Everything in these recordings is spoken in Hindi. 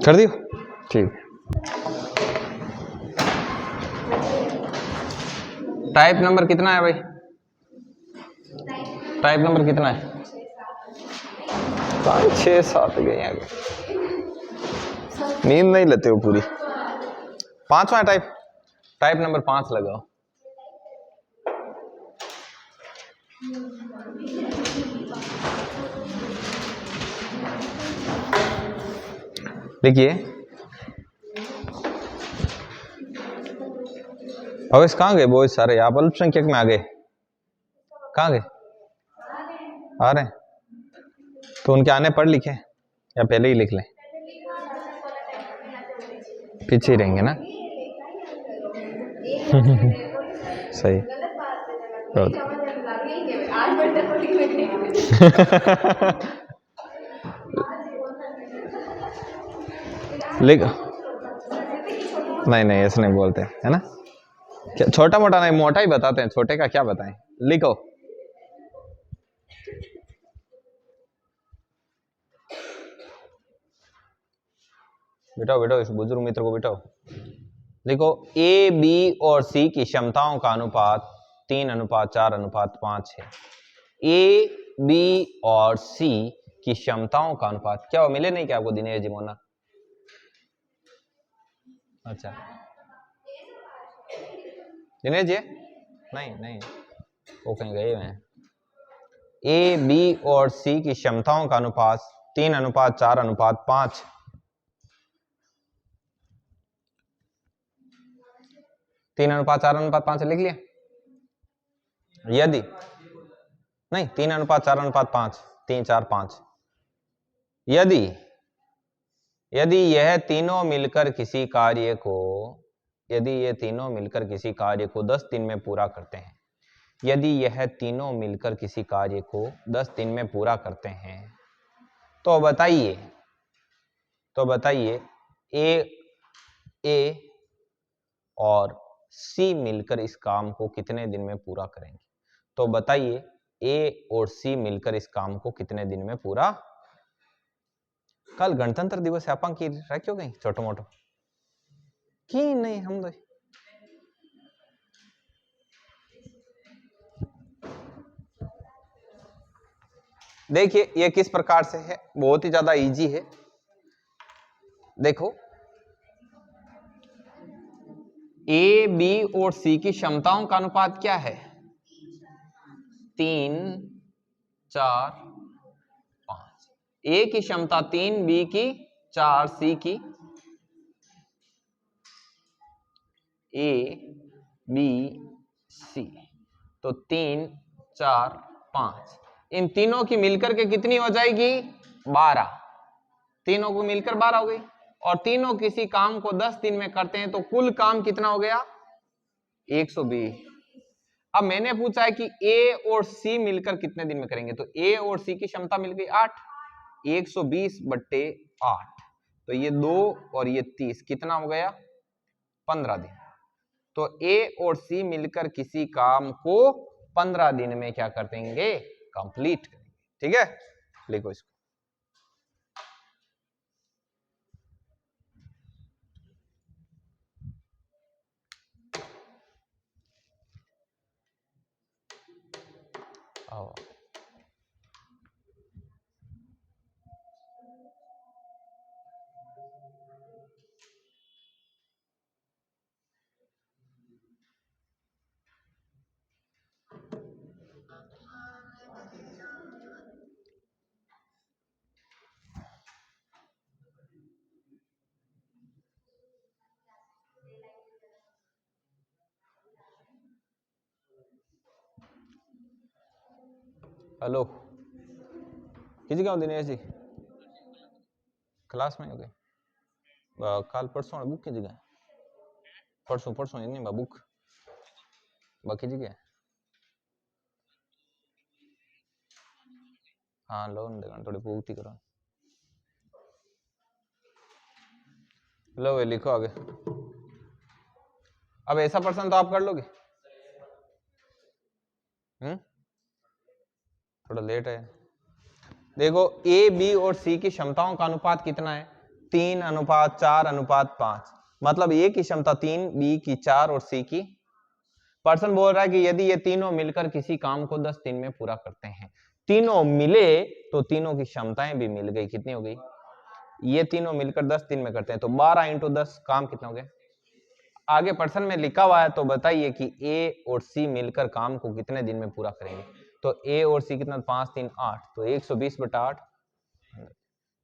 कर दियो, ठीक। टाइप नंबर कितना है भाई? टाइप नंबर कितना है? 5 6 7 गए आगे। नींद नहीं लेते हो पूरी। 5वां टाइप, टाइप नंबर 5 लगाओ। देखिए अवैस कहाँ गए बॉयज सारे? आप अल्पसंख्यक में आ गए, कहाँ गए? आ रहे हैं तो उनके आने पढ़ लिखे या पहले ही लिख लें? पीछे ही रहेंगे ना? सही। लिख, नहीं ऐसे नहीं बोलते है ना। छोटा मोटा नहीं, मोटा ही बताते हैं, छोटे का क्या बताएं। लिखो। बिठाओ बिठाओ इस बुजुर्ग मित्र को बिठाओ। लिखो ए बी और सी की क्षमताओं का अनुपात 3:4:5 है। ए बी और सी की क्षमताओं का अनुपात क्या हो? मिले नहीं क्या आपको दिनेश जी मोना? अच्छा दिनेश जी नहीं वो कहीं गए हुए हैं। ए बी और सी की क्षमताओं का अनुपात 3:4:5। 3:4:5 लिख लिया? यदि नहीं 3:4:5 3 4 5 यदि यह तीनों मिलकर किसी कार्य को, यदि ये तीनों मिलकर किसी कार्य को 10 दिन में पूरा करते हैं, यदि यह तीनों मिलकर किसी कार्य को 10 दिन में पूरा करते हैं, तो बताइए ए और सी मिलकर इस काम को कितने दिन में पूरा करेंगे? तो बताइए ए और सी मिलकर इस काम को कितने दिन में पूरा। कल गणतंत्र दिवस है, अपन की रखियो कहीं छोटो मोटो की नहीं हम तो। देखिए ये किस प्रकार से है, बहुत ही ज्यादा इजी है। देखो ए बी और सी की क्षमताओं का अनुपात क्या है? 3 4 5। ए की क्षमता 3, बी की 4, सी की ए बी सी, तो 3 4 5। इन तीनों की मिलकर के कितनी हो जाएगी? 12। तीनों को मिलकर 12 हो गई। और तीनों किसी काम को 10 दिन में करते हैं, तो कुल काम कितना हो गया? 120। अब मैंने पूछा है कि ए और सी मिलकर कितने दिन में करेंगे, तो ए और सी की क्षमता मिल गई 8। 120/8, तो ये 2 और ये 30, कितना हो गया? 15 दिन। तो ए और सी मिलकर किसी काम को 15 दिन में क्या कर देंगे? कंप्लीट करेंगे। ठीक है, लिखो इसको। आओ हेलो, किस जगह हो दिनेश जी? क्लास में हो गए? कल परसों बुक की जगह? परसों नहीं बा बुक बाकी जगह। हाँ लोन देगा थोड़ी पूर्ति करो। लो वे लिखो आगे। अब ऐसा प्रश्न तो आप कर लोगे? थोड़ा लेट है। देखो ए बी और सी की क्षमताओं का अनुपात कितना है? 3:4:5। मतलब ए की क्षमता 3, बी की 4 और सी की। पर्सन बोल रहा है कि यदि ये तीनों मिलकर किसी काम को 10 दिन में पूरा करते हैं, तीनों मिले तो तीनों की क्षमताएं भी मिल गई, कितनी हो गई? ये तीनों मिलकर 10 दिन में करते हैं तो 12 × 10 काम कितना हो गया? आगे पर्सन में लिखा हुआ है तो बताइए कि ए और सी मिलकर काम को कितने दिन में पूरा करेंगे। तो ए और सी कितना? 5 3 8, तो 120/8।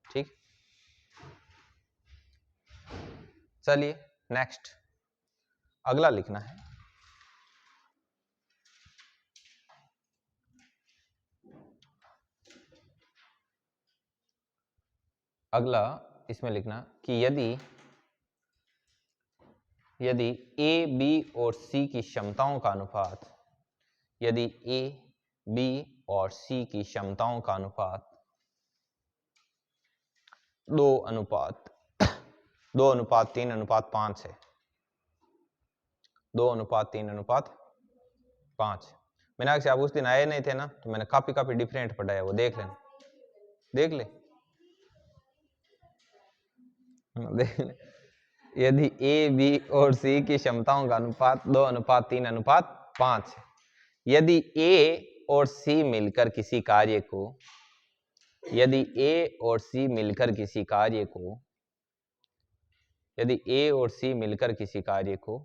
ठीक, चलिए नेक्स्ट अगला लिखना है। अगला इसमें लिखना कि यदि ए बी और सी की क्षमताओं का अनुपात, यदि ए बी और सी की क्षमताओं का अनुपात 2:3:5 है, 2:3:5। मीनाक्षी आप उस दिन आए नहीं थे ना, तो मैंने काफी डिफरेंट पढ़ाया, वो देख लेना, देख ले। यदि ए बी और सी की क्षमताओं का अनुपात 2:3:5 है, यदि ए और सी मिलकर किसी कार्य को, यदि ए और सी मिलकर किसी कार्य को, यदि ए और सी मिलकर किसी कार्य को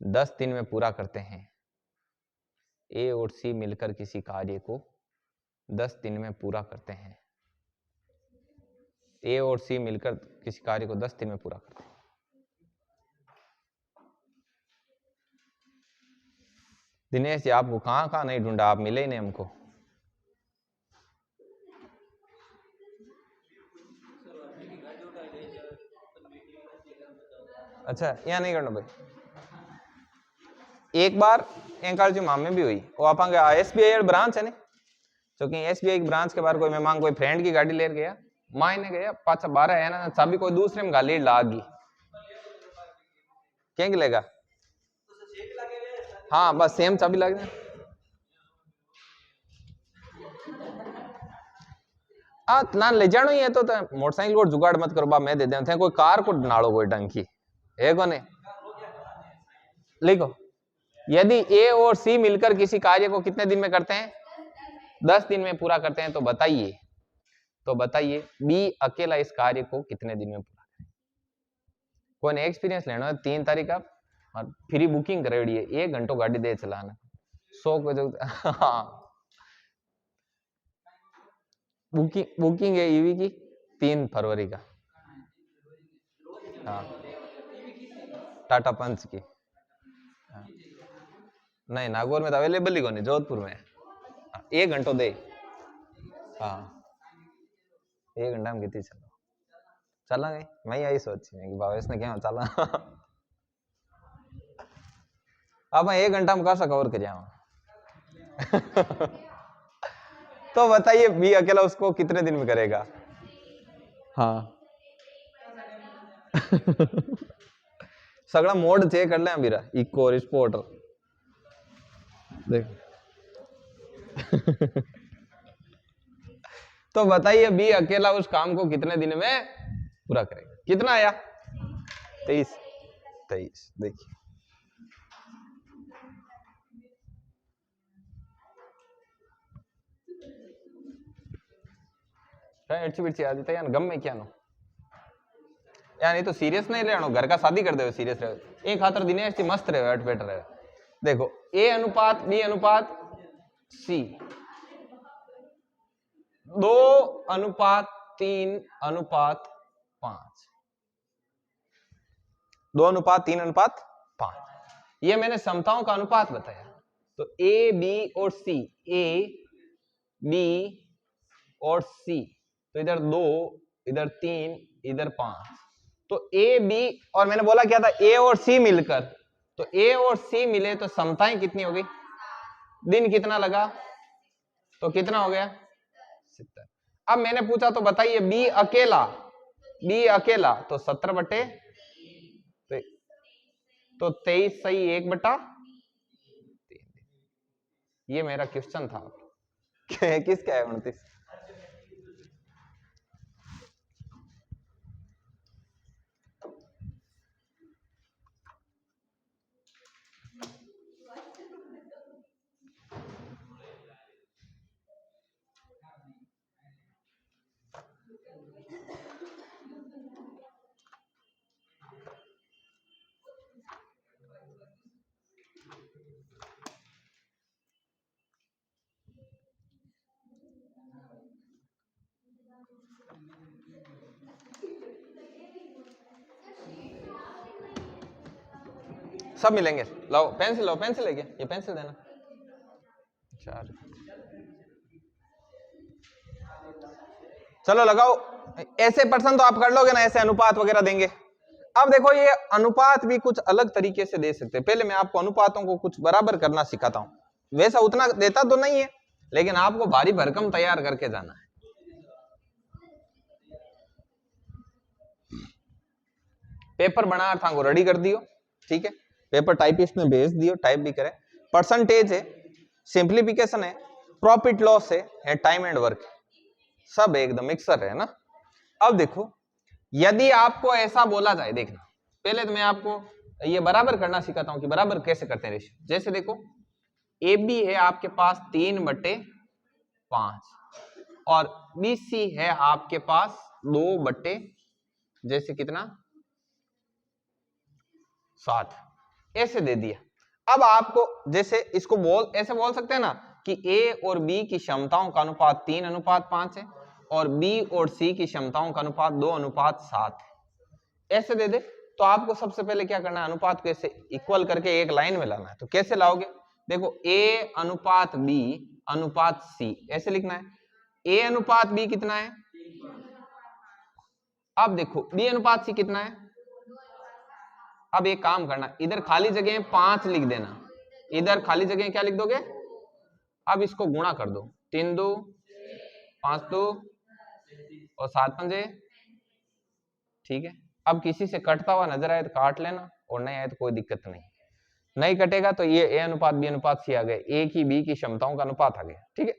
10 दिन में पूरा करते हैं, ए और सी मिलकर किसी कार्य को 10 दिन में पूरा करते हैं, ए और सी मिलकर किसी कार्य को 10 दिन में पूरा करते हैं। दिनेश जी आपको कहां नहीं ढूंढा, आप मिले ही नहीं हमको। अच्छा यहाँ नहीं करना भाई, एक बार एंकार जो मामे भी हुई वो आप SBI ब्रांच है ने, क्योंकि SBI की ब्रांच के बाहर कोई मेहमान कोई फ्रेंड की गाड़ी ले गया, मायने गया पाचा 12 है ना, चाबी कोई दूसरे में गाली लागी, क्या लेगा? हाँ बस सेम चाबी लग जाए। ना ले जानो ही है तो मोटरसाइकिल को जुगाड़ मत करो, बा मैं दे देते हैं, कोई कार को नाड़ो कोई ढंग की है कोने। लिखो यदि ए और सी मिलकर किसी कार्य को कितने दिन में करते हैं? 10 दिन में पूरा करते हैं, तो बताइए बी अकेला इस कार्य को कितने दिन में पूरा करें? कोई ने एक्सपीरियंस लेना है 3 तारीख आप और फ्री बुकिंग करेड़ी है, 1 घंटा गाड़ी दे चलाना 100 को जो हाँ बुकिंग है ईवी की 3 फरवरी का। हाँ टाटा पंच की। हाँ। नहीं नागौर में तो अवेलेबल ही को नहीं, जोधपुर में 1 घंटा दे। हाँ 1 घंटा में कितनी चला गई, मैं यही सोची कि बाबा इसने क्या चला अब मैं 1 घंटा में कर सका और कर जाऊँ तो बताइए बी अकेला उसको कितने दिन में करेगा? हाँ सगड़ा मोड चेक कर ले मेरा इको और स्पोर्ट देख तो बताइए बी अकेला उस काम को कितने दिन में पूरा करेगा? कितना आया? 23। देखिए आदित्य यार गम में क्या नो यार, नहीं तो सीरियस नहीं रहना, घर का शादी कर दे सीरियस रहे एक खातर दिनेश जी मस्त रहे अट बेटर रहे। देखो ए अनुपात बी अनुपात सी 2:3:5, 2:3:5, ये मैंने समताओं का अनुपात बताया। तो ए बी और सी, ए बी और सी, तो इधर 2 इधर 3 इधर 5, तो ए बी और मैंने बोला क्या था ए और सी मिलकर, तो ए और सी मिले तो समताएं कितनी हो गई? दिन कितना लगा? तो कितना हो गया? 70। अब मैंने पूछा तो बताइए बी अकेला तो 70 बटे तो 23 सही 1/3। ये मेरा क्वेश्चन था किसका है 29? सब मिलेंगे। लो पेंसिल है क्या, ये पेंसिल देना। 4 चलो लगाओ। ऐसे पर्सन तो आप कर लोगे ना, ऐसे अनुपात वगैरह देंगे। अब देखो ये अनुपात भी कुछ अलग तरीके से दे सकते हैं। पहले मैं आपको अनुपातों को कुछ बराबर करना सिखाता हूं। वैसा उतना देता तो नहीं है, लेकिन आपको भारी भरकम तैयार करके जाना है। पेपर बना था को रेडी कर दियो, ठीक है। पेपर टाइपिस्ट ने भेज दियो, टाइप भी करे। परसेंटेज है, सिंप्लीफिकेशन है, प्रॉफिट लॉस है टाइम एंड वर्क, सब एकदम मिक्सर है ना। अब देखो यदि आपको ऐसा बोला जाए, देखना पहले तो मैं आपको ये बराबर करना सिखाता हूं कि बराबर कैसे करते हैं रेशियो। जैसे देखो ए बी है आपके पास 3/5 और बी सी है आपके पास 2/ जैसे कितना 7, ऐसे दे दिया। अब आपको जैसे इसको ऐसे बोल सकते हैं ना कि ए और बी की क्षमताओं का अनुपात 3:5 है और बी और सी की क्षमताओं का अनुपात 2:7 है, ऐसे दे दे। तो आपको सबसे पहले क्या करना है, अनुपात को ऐसे इक्वल करके एक लाइन में लाना है। तो कैसे लाओगे, देखो ए अनुपात बी अनुपात सी ऐसे लिखना है। ए अनुपात बी कितना है, अब देखो बी अनुपात सी कितना है। अब एक काम करना, इधर खाली जगह 5 लिख देना, इधर खाली जगह क्या लिख दोगे। अब इसको गुणा कर दो, 3 2 5 2 और 7 5, ठीक है। अब किसी से कटता हुआ नजर आए तो काट लेना, और नहीं आए तो कोई दिक्कत नहीं। नहीं कटेगा तो ये ए अनुपात बी अनुपात सी आ गए, ए की बी की क्षमताओं का अनुपात आ गया, ठीक है।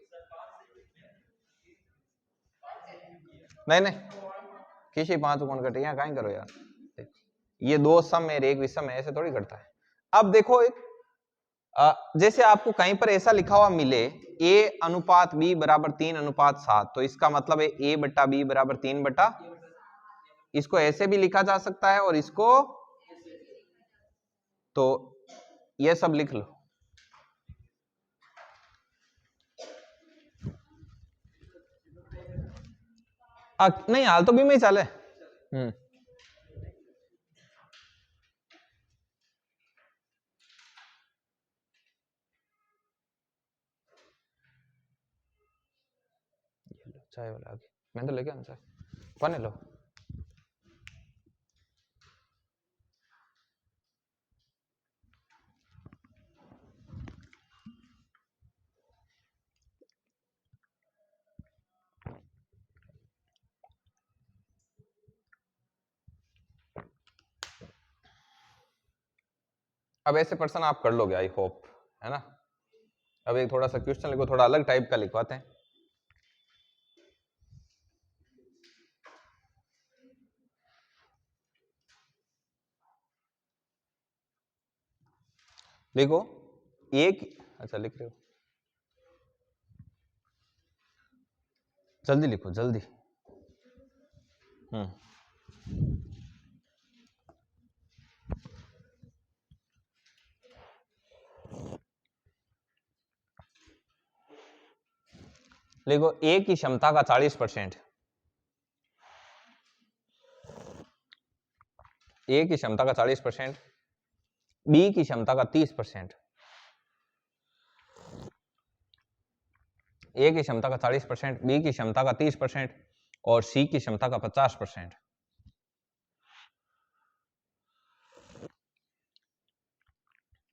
नहीं नहीं किसी 5 कौन कटे, यहाँ कहीं करो यार, ये 2 सम है एक विषम है, ऐसे थोड़ी करता है। अब देखो एक जैसे आपको कहीं पर ऐसा लिखा हुआ मिले a अनुपात b बराबर 3:7, तो इसका मतलब है a बटा b बराबर 3 इसको ऐसे भी लिखा जा सकता है और इसको, तो ये सब लिख लो। नहीं हाल तो भी में ही चले। चाय वाला आगे, मैं तो लेके आना चाय, पानी लो। अब ऐसे पर्सन आप कर लोगे आई होप, है ना। अब एक थोड़ा सा क्वेश्चन लिखो, थोड़ा अलग टाइप का लिखवाते हैं। देखो एक, अच्छा लिख रहे हो, जल्दी लिखो जल्दी। देखो ए की क्षमता का 40%, ए की क्षमता का 40%, बी की क्षमता का 30%, ए की क्षमता का 40%, बी की क्षमता का 30% और सी की क्षमता का 50%।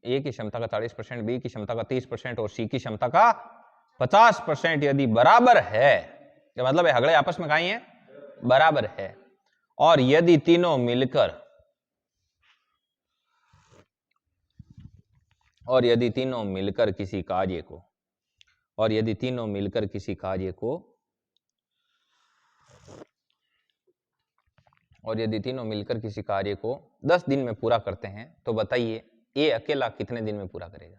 ए की क्षमता का 40%, बी की क्षमता का 30% और सी की क्षमता का 50% यदि बराबर है, क्या मतलब है, अगले आपस में कहीं है बराबर है, और यदि तीनों मिलकर किसी कार्य को, और यदि तीनों मिलकर किसी कार्य को, और यदि तीनों मिलकर किसी कार्य को 10 दिन में पूरा करते हैं, तो बताइए ए अकेला कितने दिन में पूरा करेगा।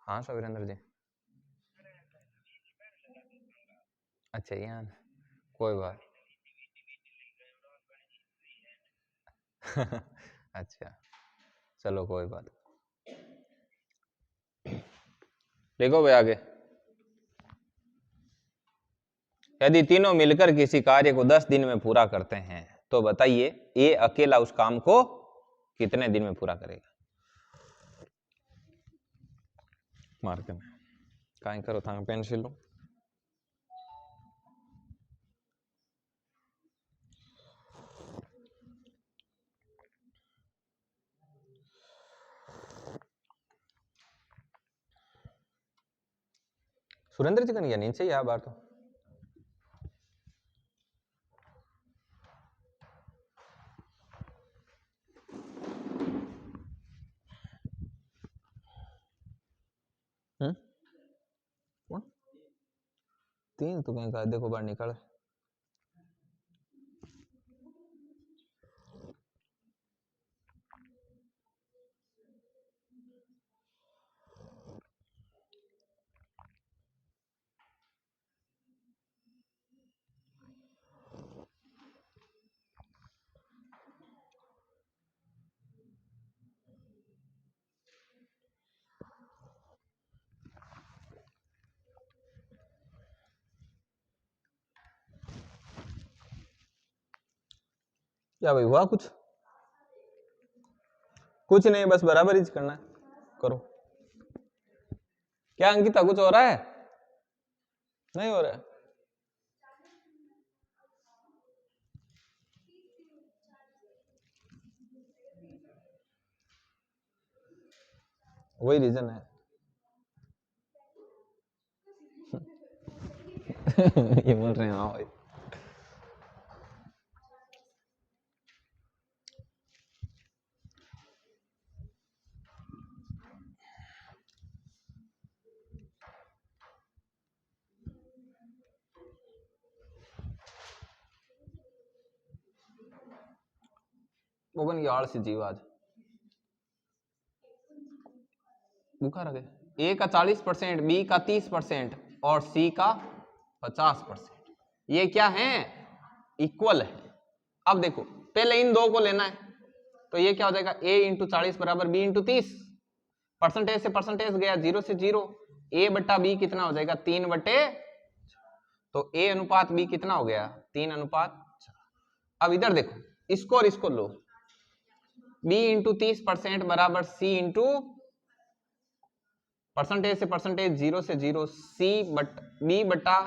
हाँ सवीरेंद्र जी, अच्छा यहाँ कोई बात अच्छा चलो कोई बात। देखो भाई आगे यदि तीनों मिलकर किसी कार्य को 10 दिन में पूरा करते हैं तो बताइए ए अकेला उस काम को कितने दिन में पूरा करेगा। मार्क में कहीं करो था पेंसिल लो। सुरेंद्र चिकन या नीचे या बार तो कौन 3 तो कहीं का देखो बाहर निकल। क्या भाई हुआ कुछ नहीं, बस बराबर ही करना है, करो। क्या अंकिता कुछ हो रहा है? नहीं हो रहा है। वही रीजन है। ये बोल रहे हैं हाँ भाई। मोगन की आड़ से जीव आज बुखार आ गया। ए का 40%, बी का 30% और सी का 50%। ये क्या है? इक्वल है। अब देखो पहले इन दो को लेना है तो ये क्या हो जाएगा a इंटू 40 बराबर b इंटू 30। परसेंटेज से परसेंटेज गया, 0 से 0। a बट्टा b कितना हो जाएगा 3 बटे, तो a अनुपात b कितना हो गया 3 अनुपात। अब इधर देखो इसको और इसको लो, b इंटू 30% बराबर c इंटू परसेंटेज से परसेंटेज 0 से 0, b बट्टा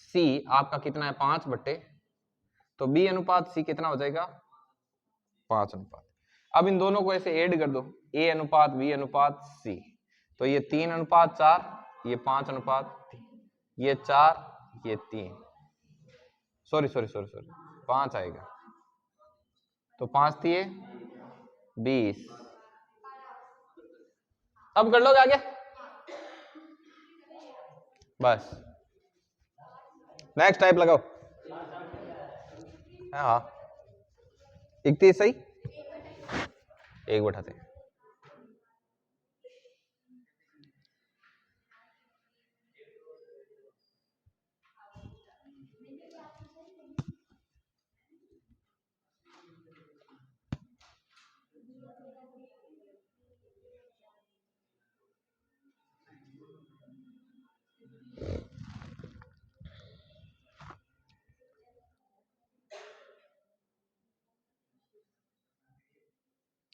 c आपका कितना है 5 बट्टे, तो b अनुपात c कितना हो जाएगा 5 अनुपात। अब इन दोनों को ऐसे ऐड कर दो, a अनुपात b अनुपात c, तो ये 3 अनुपात 4, ये 5 अनुपात 3, ये 4, ये 3, सॉरी 5 आएगा, तो 5 दिए 20। अब कर लोगे आगे, बस नेक्स्ट टाइप लगाओ। हाँ 31 सही, 1 बैठाते हैं।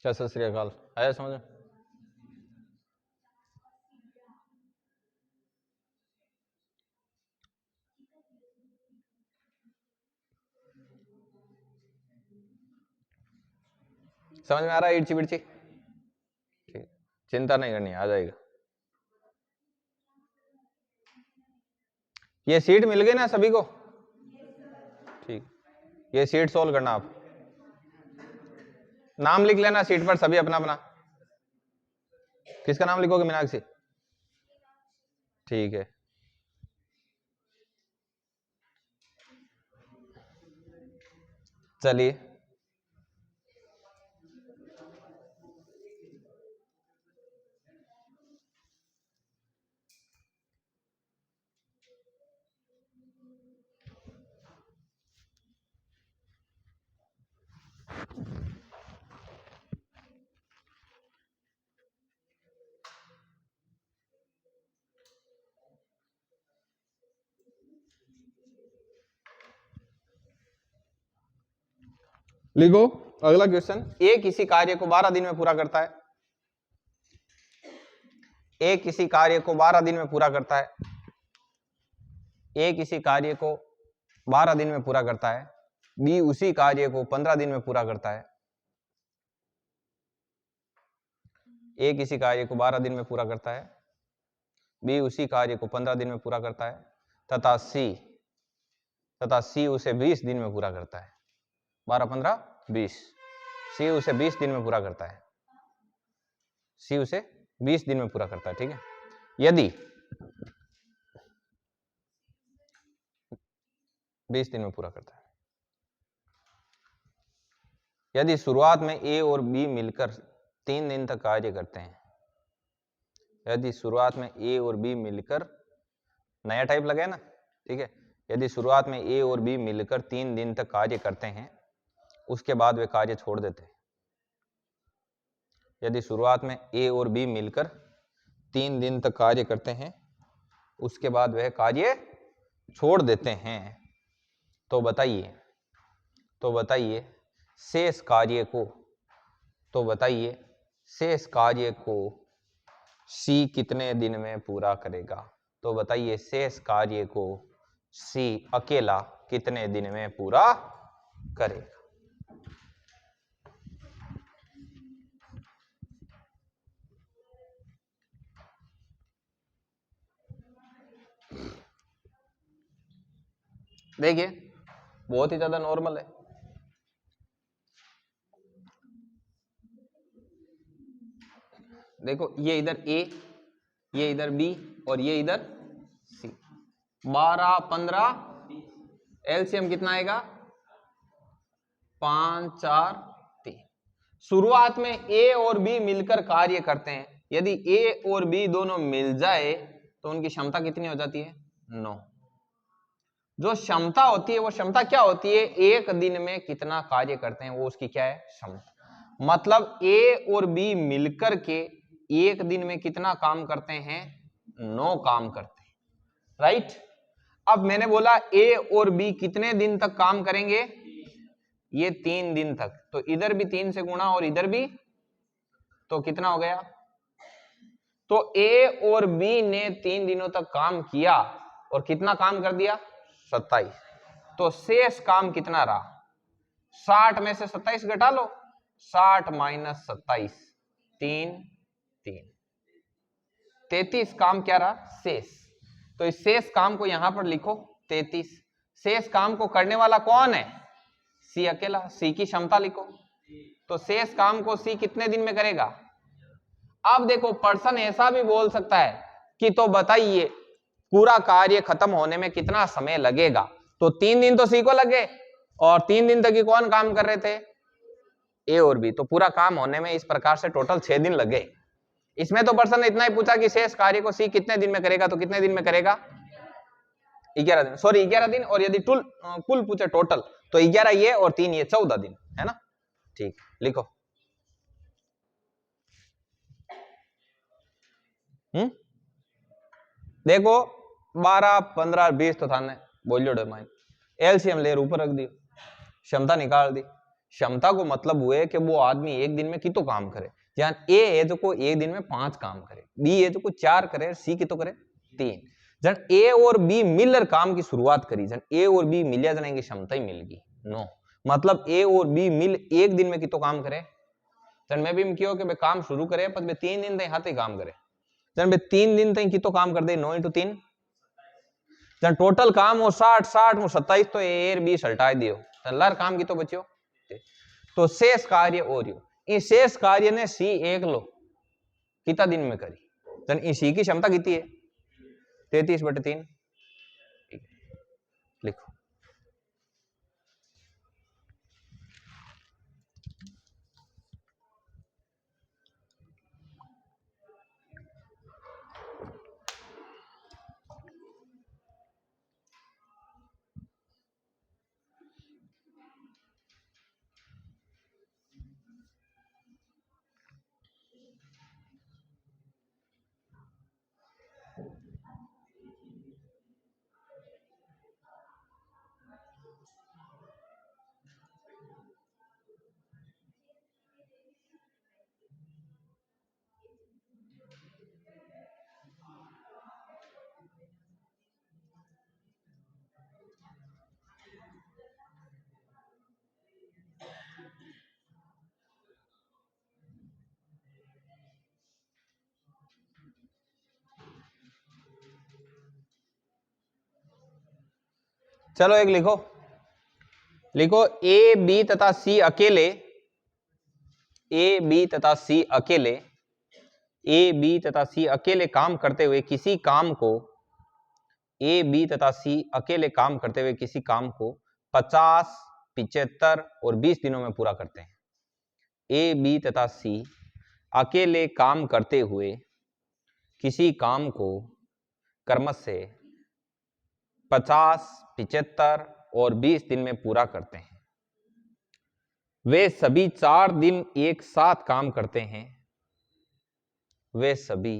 क्या सत श्री अकाल, आया समझ? समझ में आ रहा है? इर्ची बिर्ची ठीक, चिंता नहीं करनी, आ जाएगा। ये सीट मिल गई ना सभी को? ठीक, ये सीट सोल्व करना। आप नाम लिख लेना सीट पर सभी अपना अपना। किसका नाम लिखोगे? मीनाक्षी, ठीक है। चलिए लिखो अगला क्वेश्चन। ए किसी कार्य को 12 दिन में पूरा करता है। ए किसी कार्य को 12 दिन में पूरा करता है। ए किसी कार्य को 12 दिन में पूरा करता है। बी उसी कार्य को 15 दिन में पूरा करता है। ए किसी कार्य को 12 दिन में पूरा करता है। बी उसी कार्य को 15 दिन में पूरा करता है तथा सी उसे 20 दिन में पूरा करता है। 12 15 20। सी उसे 20 दिन में पूरा करता है। सी उसे 20 दिन में पूरा करता है। ठीक है। यदि 20 दिन में पूरा करता है। यदि शुरुआत में ए और बी मिलकर 3 दिन तक कार्य करते हैं। यदि शुरुआत में ए और बी मिलकर, नया टाइप लगा है ना, ठीक है। यदि शुरुआत में ए और बी मिलकर 3 दिन तक कार्य करते हैं, उसके बाद वे कार्य छोड़ देते हैं। यदि शुरुआत में ए और बी मिलकर 3 दिन तक कार्य करते हैं, उसके बाद वह कार्य छोड़ देते हैं, तो बताइए शेष कार्य को सी कितने दिन में पूरा करेगा। तो बताइए शेष कार्य को सी अकेला कितने दिन में पूरा करेगा। देखिए बहुत ही ज्यादा नॉर्मल है। देखो ये इधर ए, ये इधर बी और ये इधर सी। 12 15 एलसीएम कितना आएगा? 5 4 3। शुरुआत में ए और बी मिलकर कार्य करते हैं। यदि ए और बी दोनों मिल जाए तो उनकी क्षमता कितनी हो जाती है? 9। जो क्षमता होती है वो क्षमता क्या होती है? एक दिन में कितना कार्य करते हैं वो उसकी क्या है? क्षमता। मतलब ए और बी मिलकर के एक दिन में कितना काम करते हैं? 9 काम करते हैं, राइट। अब मैंने बोला ए और बी कितने दिन तक काम करेंगे? ये 3 दिन तक। तो इधर भी 3 से गुणा और इधर भी, तो कितना हो गया? तो ए और बी ने 3 दिनों तक काम किया और कितना काम कर दिया? 27। तो शेष काम कितना रहा? 60 में से 27 घटा लो। 60 माइनस 27 3 3 33 काम क्या रहा? शेष। तो इस शेष काम को यहां पर लिखो 33। शेष काम को करने वाला कौन है? सी अकेला। सी की क्षमता लिखो। तो शेष काम को सी कितने दिन में करेगा? अब देखो पर्सन ऐसा भी बोल सकता है कि तो बताइए पूरा कार्य खत्म होने में कितना समय लगेगा। तो 3 दिन तो सी को लगे और 3 दिन तक ही कौन काम कर रहे थे? ए और बी। तो पूरा काम होने में इस प्रकार से टोटल 6 दिन लगे। इसमें तो पर्सन ने इतना ही पूछा कि शेष कार्य को सी कितने दिन में करेगा। तो कितने दिन में करेगा? 11 दिन। सॉरी 11 दिन। और यदि कुल पूछे टोटल तो 11 ये और 3 ये 14 दिन है ना। ठीक, लिखो। देखो 12 15 20 तो था ना, बोलियो माइन एलसीएम लेर ऊपर रख दी, क्षमता निकाल दी। क्षमता को मतलब हुए कि वो आदमी एक दिन में कितो काम करे। जहां ए है जो को एक दिन में 5 काम करे, बी है जो को 4 करे, सी कितो करे 3। जन ए और बी मिलकर काम की शुरुआत करी, जन ए और बी मिलिया जन इनकी क्षमता ही मिल गई 9। मतलब ए और बी मिल एक दिन में कितो काम करे। जन मैं भी क्यों कि काम शुरू करे पर 3 दिन तक हाथ ही काम करे। जन 3 दिन तक कितो काम कर दे 9 × 3। जन टोटल काम हो 60 60 में 27 तो एर 20 हटाई दियो तो लर काम की तो बच्चों। तो शेष कार्य और इस शेष कार्य ने सी एक लो कितना दिन में करी। जन इस सी की क्षमता कितनी है? 33/3। लिखो। चलो एक लिखो, लिखो ए बी तथा सी अकेले, ए बी तथा सी अकेले, ए बी तथा सी अकेले काम करते हुए किसी काम को, ए बी तथा सी अकेले काम करते हुए किसी काम को 50, 75 और 20 दिनों में पूरा करते हैं। ए बी तथा सी अकेले काम करते हुए किसी काम को क्रमशः 50, 75 और 20 दिन में पूरा करते हैं। वे सभी 4 दिन एक साथ काम करते हैं। वे सभी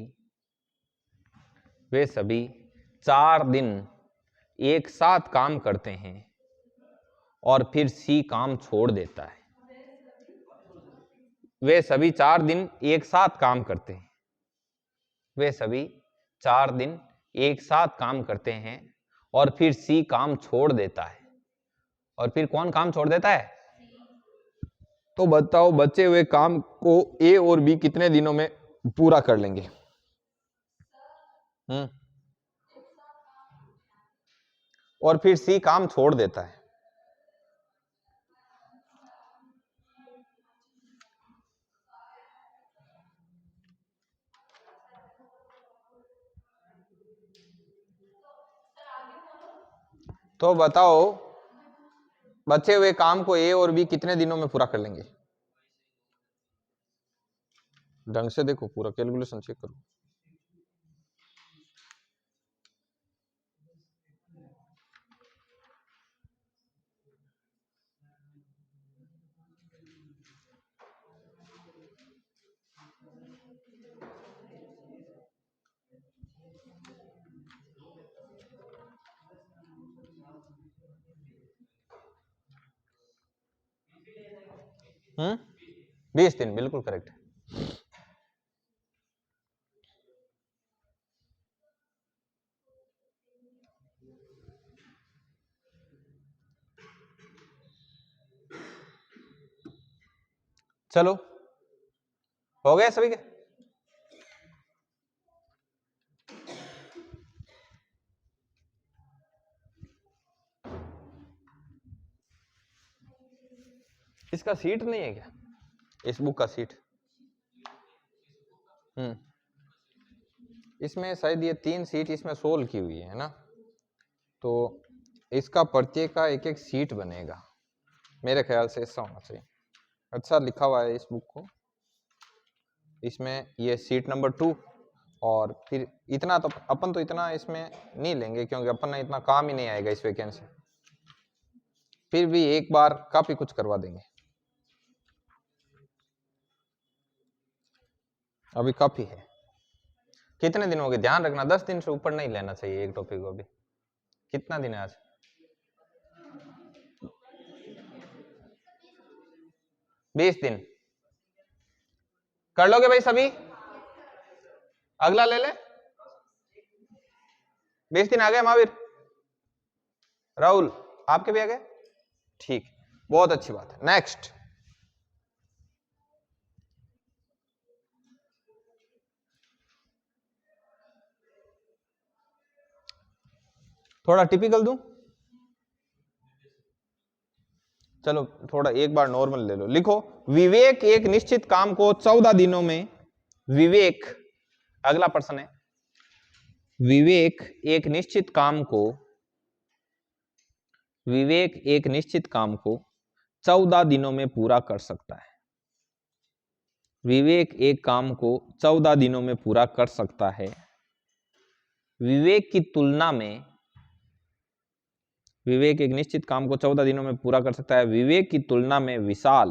4 दिन एक साथ काम करते हैं और फिर सी काम छोड़ देता है। वे सभी 4 दिन एक साथ काम करते हैं। वे सभी 4 दिन एक साथ काम करते हैं और फिर सी काम छोड़ देता है। और फिर कौन काम छोड़ देता है? तो बताओ बचे हुए काम को ए और बी कितने दिनों में पूरा कर लेंगे? और फिर सी काम छोड़ देता है। तो बताओ बचे हुए काम को ए और बी कितने दिनों में पूरा कर लेंगे? ढंग से देखो, पूरा कैलकुलेशन चेक करो। हम्म, 20 दिन बिल्कुल करेक्ट है। चलो हो गए सभी के? इसका सीट नहीं है क्या, इस बुक का सीट? इसमें शायद ये 3 सीट इसमें सोल्व की हुई है ना, तो इसका प्रत्येक का एक एक सीट बनेगा, मेरे ख्याल से ऐसा होना चाहिए। अच्छा लिखा हुआ है इस बुक को, इसमें ये सीट नंबर 2, और फिर इतना तो अपन तो इतना इसमें नहीं लेंगे क्योंकि अपन ने इतना काम ही नहीं आएगा इस वैकेंसी। फिर भी एक बार काफी कुछ करवा देंगे, अभी काफी है। कितने दिन हो गए? ध्यान रखना 10 दिन से ऊपर नहीं लेना चाहिए एक टॉपिक को। अभी कितना दिन है आज? 20 दिन कर लोगे भाई सभी? अगला ले ले। 20 दिन आ गए महावीर? राहुल आपके भी आ गए? ठीक, बहुत अच्छी बात है। नेक्स्ट, थोड़ा टिपिकल दूं? चलो थोड़ा एक बार नॉर्मल ले लो। लिखो विवेक एक निश्चित काम को 14 दिनों में, विवेक, अगला प्रश्न है, विवेक एक निश्चित काम को, विवेक एक निश्चित काम को 14 दिनों में पूरा कर सकता है। विवेक एक काम को 14 दिनों में पूरा कर सकता है। विवेक की तुलना में, विवेक एक निश्चित काम को 14 दिनों में पूरा कर सकता है। विवेक की तुलना में विशाल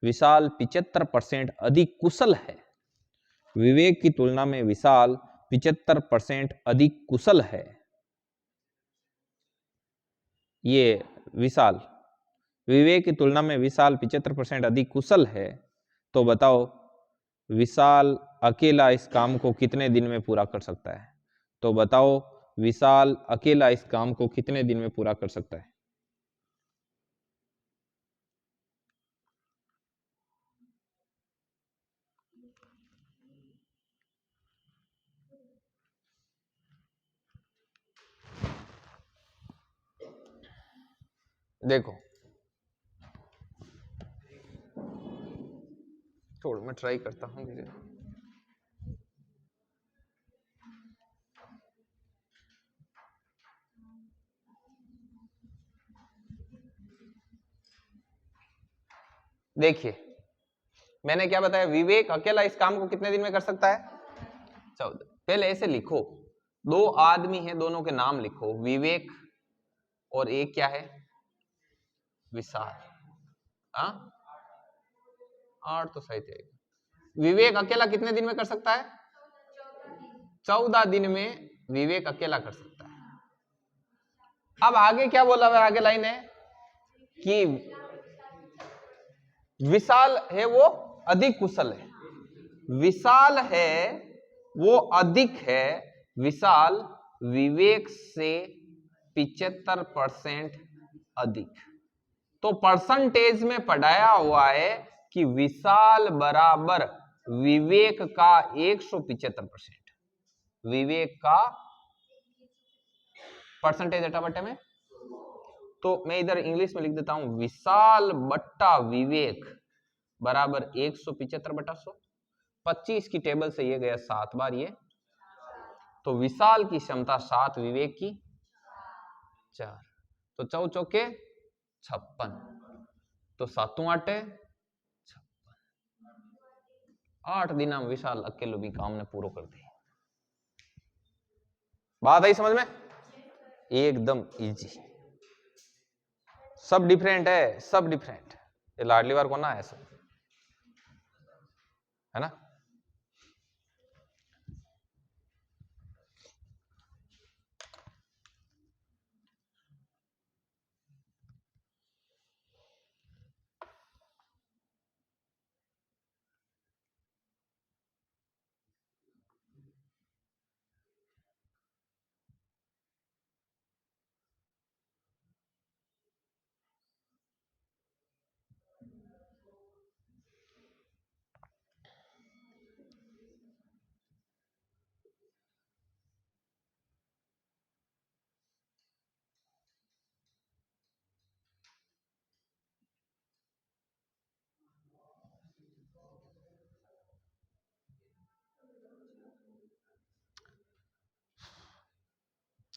75% अधिक कुशल है। विवेक की तुलना में विशाल 75% अधिक कुशल है। ये विशाल, विवेक की तुलना में विशाल 75% अधिक कुशल है। तो बताओ विशाल अकेला इस काम को कितने दिन में पूरा कर सकता है? तो बताओ विशाल अकेला इस काम को कितने दिन में पूरा कर सकता है? देखो छोड़, मैं ट्राई करता हूँ धीरे। देखिए मैंने क्या बताया, विवेक अकेला इस काम को कितने दिन में कर सकता है? 14। पहले ऐसे लिखो, दो आदमी हैं, दोनों के नाम लिखो, विवेक और एक क्या है? विशाल। हाँ 8 तो सही थे। विवेक अकेला कितने दिन में कर सकता है? 14 दिन में विवेक अकेला कर सकता है। अब आगे क्या बोला हुआ? आगे लाइन है कि विशाल है वो अधिक कुशल है, विशाल है वो अधिक है, विशाल विवेक से 75% अधिक। तो परसेंटेज में पढ़ाया हुआ है कि विशाल बराबर विवेक का 175%, विवेक का परसेंटेज हटा बट्टे में, तो मैं इधर इंग्लिश में लिख देता हूं, विशाल बट्टा विवेक बराबर 175/100। 25 की टेबल से ये गया 7 बार ये, तो विशाल की क्षमता 7, विवेक की 4, तो 4 चौके 56, तो 7 8 56। 8 दिन हम विशाल अकेले भी काम ने पूरा कर दिए। बात आई समझ में? एकदम इजी। सब डिफरेंट है, सब डिफरेंट। ये लाडली बार को ना है सब, है ना?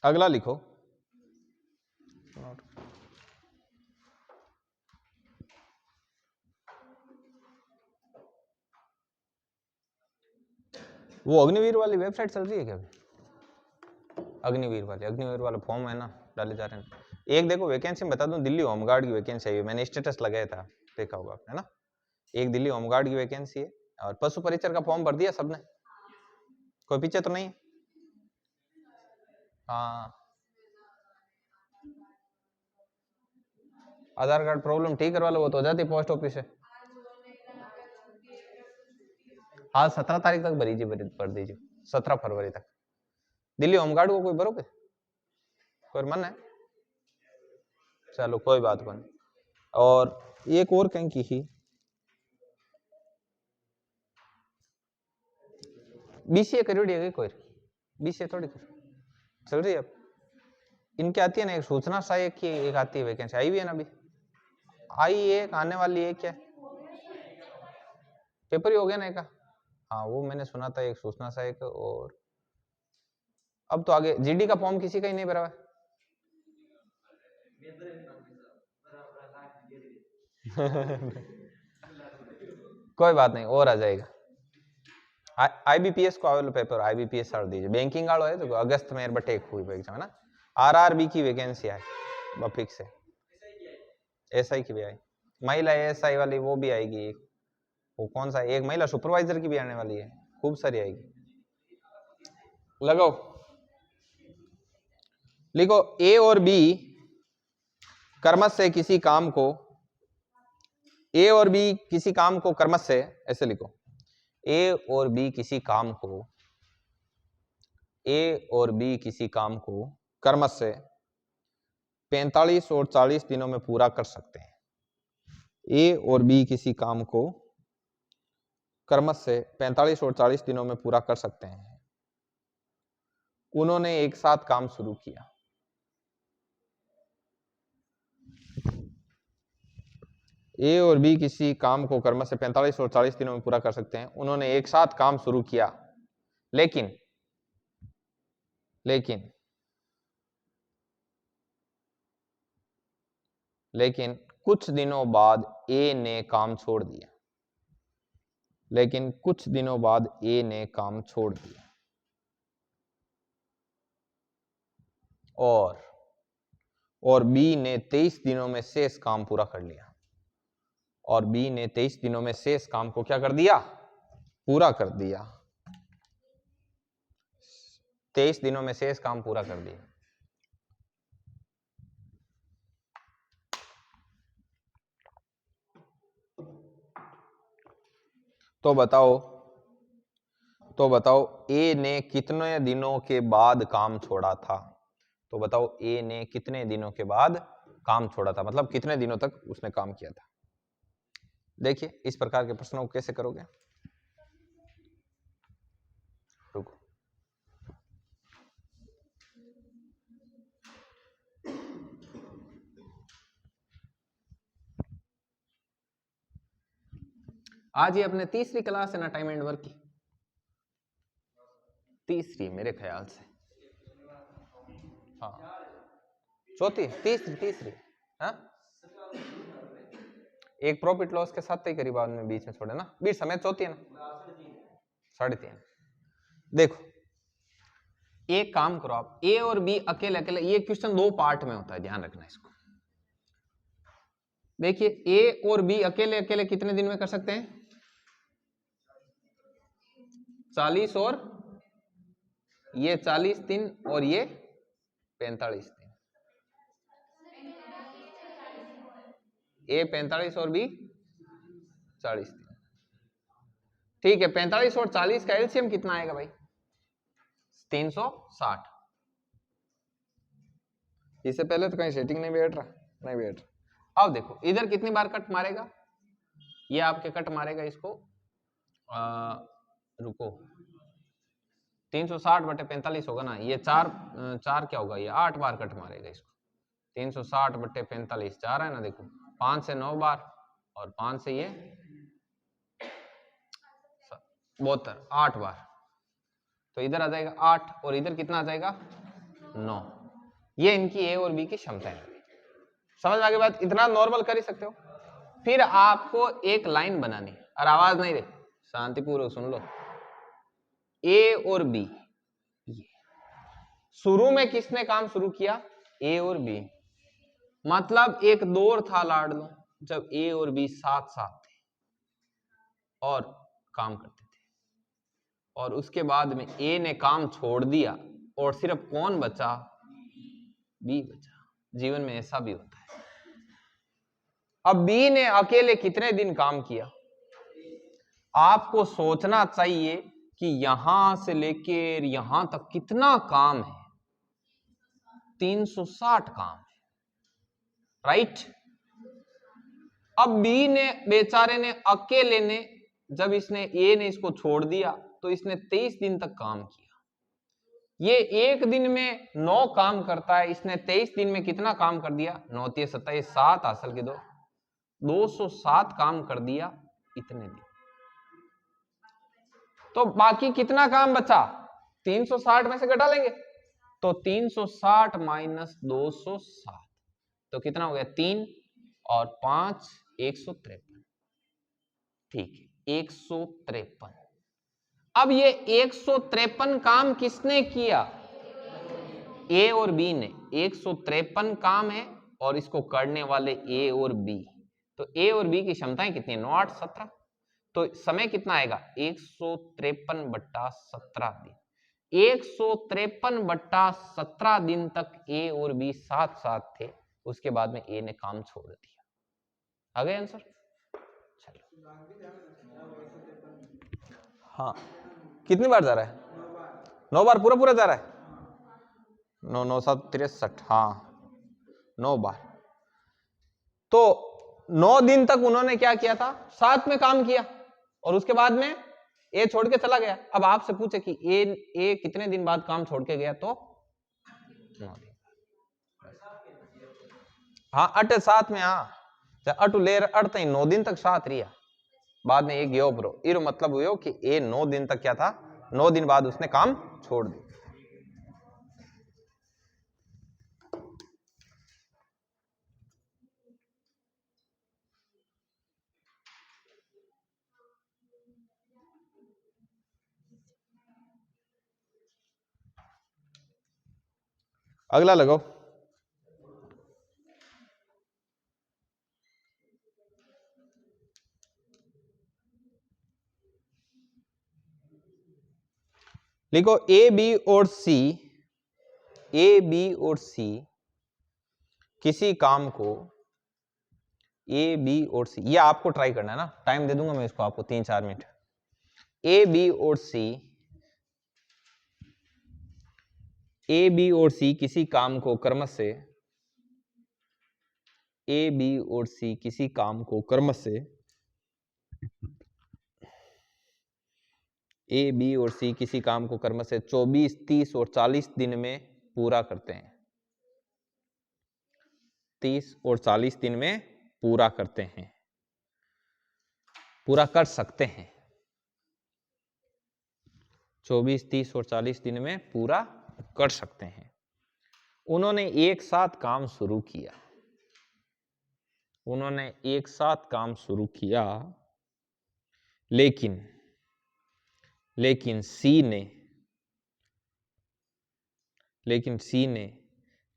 अगला लिखो, वो अग्निवीर वाली वेबसाइट चल रही है क्या अभी? अग्निवीर वाला फॉर्म है ना, डाले जा रहे हैं। एक देखो वैकेंसी बता दूं, दिल्ली होमगार्ड की वैकेंसी है, मैंने स्टेटस लगाया था, देखा होगा आपने ना। एक दिल्ली होमगार्ड की वैकेंसी है, और पशु परिचर का फॉर्म भर दिया सबने? कोई पीछे तो नहीं? हाँ आधार कार्ड प्रॉब्लम ठीक करवा लो, वो तो हो जाती पोस्ट ऑफिस से। हाँ 17 तारीख तक भरी जी, भर दीजिए 17 फरवरी तक। दिल्ली होमगार्ड को कोई भरोगे? कोई मन है? चलो कोई बात नहीं। और एक और कहीं की ही बीसीए करी है कोई? बीसीए थोड़ी कर चल रही है अब। इनकी आती है ना एक सूचना सहायक की, एक आती है वैकेंसी, आई हुई है ना अभी, आई एक आने वाली है क्या? पेपर ही हो गया ना एक? हाँ वो मैंने सुना था, एक सूचना सहायक। और अब तो आगे जीडी का फॉर्म किसी का ही नहीं भरा है। कोई बात नहीं, और आ जाएगा। आईबीपीएस को आवेलो पेपर, आईबीपीएस साड़ दीजिए। बैंकिंग वालों है तो अगस्त में बटे एक हुई एग्जाम है ना। आरआरबी की वैकेंसी है फिक्स है। एसआई की भी आई, महिला एसआई वाली वो भी आएगी। वो कौन सा, एक महिला सुपरवाइजर की भी आने वाली है, खूब सारी आएगी। लगाओ, लिखो ए और बी कर्मश से किसी काम को, ए और बी किसी काम को कर्मश से, ऐसे लिखो, ए और बी किसी काम को, ए और बी किसी काम को कर्मश से 45 और 40 दिनों में पूरा कर सकते हैं। ए और बी किसी काम को कर्मश से 45 और 40 दिनों में पूरा कर सकते हैं। उन्होंने एक साथ काम शुरू किया। ए और बी किसी काम को क्रमशः 45 और 40 दिनों में पूरा कर सकते हैं। उन्होंने एक साथ काम शुरू किया, लेकिन कुछ दिनों बाद ए ने काम छोड़ दिया। और बी ने 23 दिनों में शेष काम पूरा कर लिया। 23 दिनों में शेष काम को क्या कर दिया? पूरा कर दिया। 23 दिनों में शेष काम पूरा कर दिया। तो बताओ ए ने कितने दिनों के बाद काम छोड़ा था? तो बताओ ए ने कितने दिनों के बाद काम छोड़ा था, मतलब कितने दिनों तक उसने काम किया था। देखिए इस प्रकार के प्रश्नों को कैसे करोगे। रुको, आज ये अपने तीसरी क्लास है ना टाइम एंड वर्क की? तीसरी मेरे ख्याल से, हाँ चौथी, तीसरी हाँ? एक प्रॉफिट लॉस के साथ ही करीब में बीच में छोड़े ना, बीच समय चौथी है ना, 3.5। देखो एक काम करो आप, ए और बी अकेले अकेले, ये क्वेश्चन 2 पार्ट में होता है, ध्यान रखना इसको। देखिए ए और बी अकेले अकेले कितने दिन में कर सकते हैं? 40 और ये 40 दिन और ये 45 दिन। ए 45 और बी 40 दिन। ठीक है, 45 और 40 का एलसीएम कितना आएगा भाई? 360। इससे पहले तो कहीं सेटिंग नहीं बैठ रहा। अब देखो इधर कितनी बार कट मारेगा? ये आपके कट मारेगा इसको, रुको 360 बटे 45 होगा ना, ये 4 क्या होगा, ये 8 बार कट मारेगा इसको। 360 बटे 45 4 है ना, देखो 5 से 9 बार और 5 से ये 72, 8 बार। तो इधर आ जाएगा 8 और इधर कितना आ जाएगा 9। ये इनकी ए और बी की क्षमता है। समझ में आ गई बात? इतना नॉर्मल कर ही सकते हो। फिर आपको एक लाइन बनानी, और आवाज नहीं रही, शांतिपूर्वक सुन लो। ए और बी, शुरू में किसने काम शुरू किया? ए और बी। मतलब एक दौर था लाडलो जब ए और बी साथ साथ थे और काम करते थे, और उसके बाद में ए ने काम छोड़ दिया और सिर्फ कौन बचा? बी बचा। जीवन में ऐसा भी होता है। अब बी ने अकेले कितने दिन काम किया? आपको सोचना चाहिए कि यहां से लेकर यहां तक कितना काम है। 360 काम है, राइट? अब बी ने बेचारे ने अकेले ने, जब इसने ए ने इसको छोड़ दिया तो इसने 23 दिन तक काम किया। ये एक दिन में 9 काम करता है, इसने 23 दिन में कितना काम कर दिया? 9 3 27 7 हासिल के 207 काम कर दिया इतने दिन। तो बाकी कितना काम बचा? 360 में से घटा लेंगे तो 360 माइनस 207 तो कितना हो गया? 3 और 5 153। ठीक है, 153। अब ये 153 काम किसने किया? ए और बी ने। 153 काम है और इसको करने वाले ए और बी। तो ए और बी की क्षमताएं कितनी है? 9 8 17। तो समय कितना आएगा? 153 बट्टा 17 दिन। 153 बट्टा 17 दिन तक ए और बी साथ साथ थे, उसके बाद में ए ने काम छोड़ दिया। आ गए आंसर? चलो हाँ, कितनी बार जा रहा है? 9 बार पूरा जा रहा है। 9 9 7 63, हाँ 9 बार। तो 9 दिन तक उन्होंने क्या किया था? साथ में काम किया और उसके बाद में ए छोड़ के चला गया। अब आपसे पूछे कि ए कितने दिन बाद काम छोड़ के गया? तो 9 दिन। हाँ 8 साथ में, हाँ अटू लेर अड़ता ही 9 दिन तक साथ रिया, बाद में एक गयो ब्रो, इरो मतलब हुयो कि ए 9 दिन तक क्या था, 9 दिन बाद उसने काम छोड़ दिया। अगला लगाओ। लिखो ए बी और सी, ए बी और सी किसी काम को, ए बी और सी, ये आपको ट्राई करना है ना, टाइम दे दूंगा मैं इसको आपको 3-4 मिनट। ए बी और सी, ए बी और सी किसी काम को कर्म से, ए बी और सी किसी काम को कर्म से, ए बी और सी किसी काम को कर्म से 24, 30 और 40 दिन में पूरा करते हैं, 30 और 40 दिन में पूरा करते हैं, पूरा कर सकते हैं, 24, 30 और 40 दिन में पूरा कर सकते हैं। उन्होंने एक साथ काम शुरू किया, उन्होंने एक साथ काम शुरू किया, लेकिन सी ने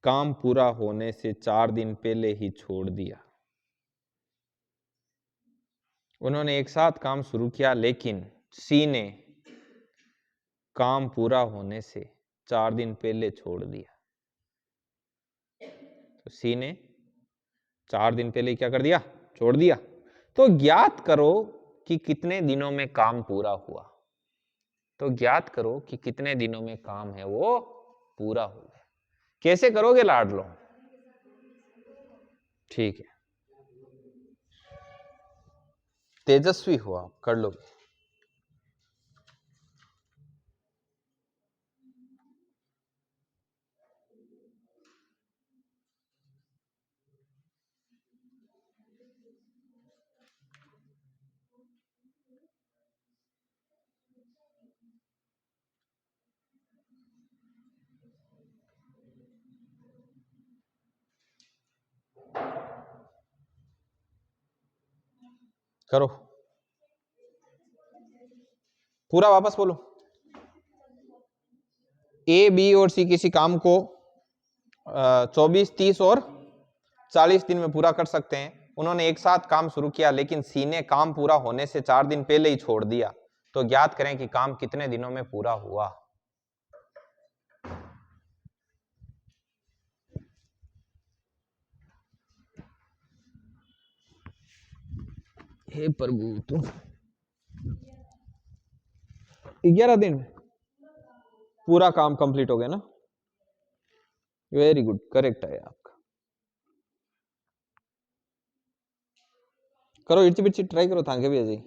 काम पूरा होने से 4 दिन पहले ही छोड़ दिया। उन्होंने एक साथ काम शुरू किया, लेकिन सी ने काम पूरा होने से 4 दिन पहले छोड़ दिया। तो सी ने 4 दिन पहले क्या कर दिया, छोड़ दिया। तो ज्ञात करो कि कितने दिनों में काम पूरा हुआ, तो ज्ञात करो कि कितने दिनों में काम है वो पूरा हो गया। कैसे करोगे लाडलो? ठीक है, तेजस्वी हो आप, कर लोगे। करो पूरा, वापस बोलो। ए बी और सी किसी काम को 24, 30 और 40 दिन में पूरा कर सकते हैं। उन्होंने एक साथ काम शुरू किया, लेकिन सी ने काम पूरा होने से 4 दिन पहले ही छोड़ दिया। तो ज्ञात करें कि काम कितने दिनों में पूरा हुआ। हे प्रभु, तो 11 दिन में पूरा काम कंप्लीट हो गया ना। वेरी गुड, करेक्ट है आपका। करो इर्ची बिर्ची ट्राई करो, थांगे भी अजय।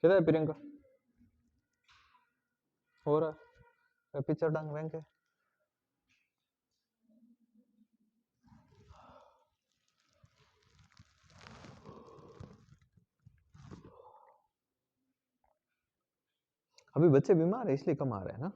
किधर है प्रियंका? हो रहा है पिक्चर डांग बैंक है। अभी बच्चे बीमार है इसलिए कम आ रहे हैं ना।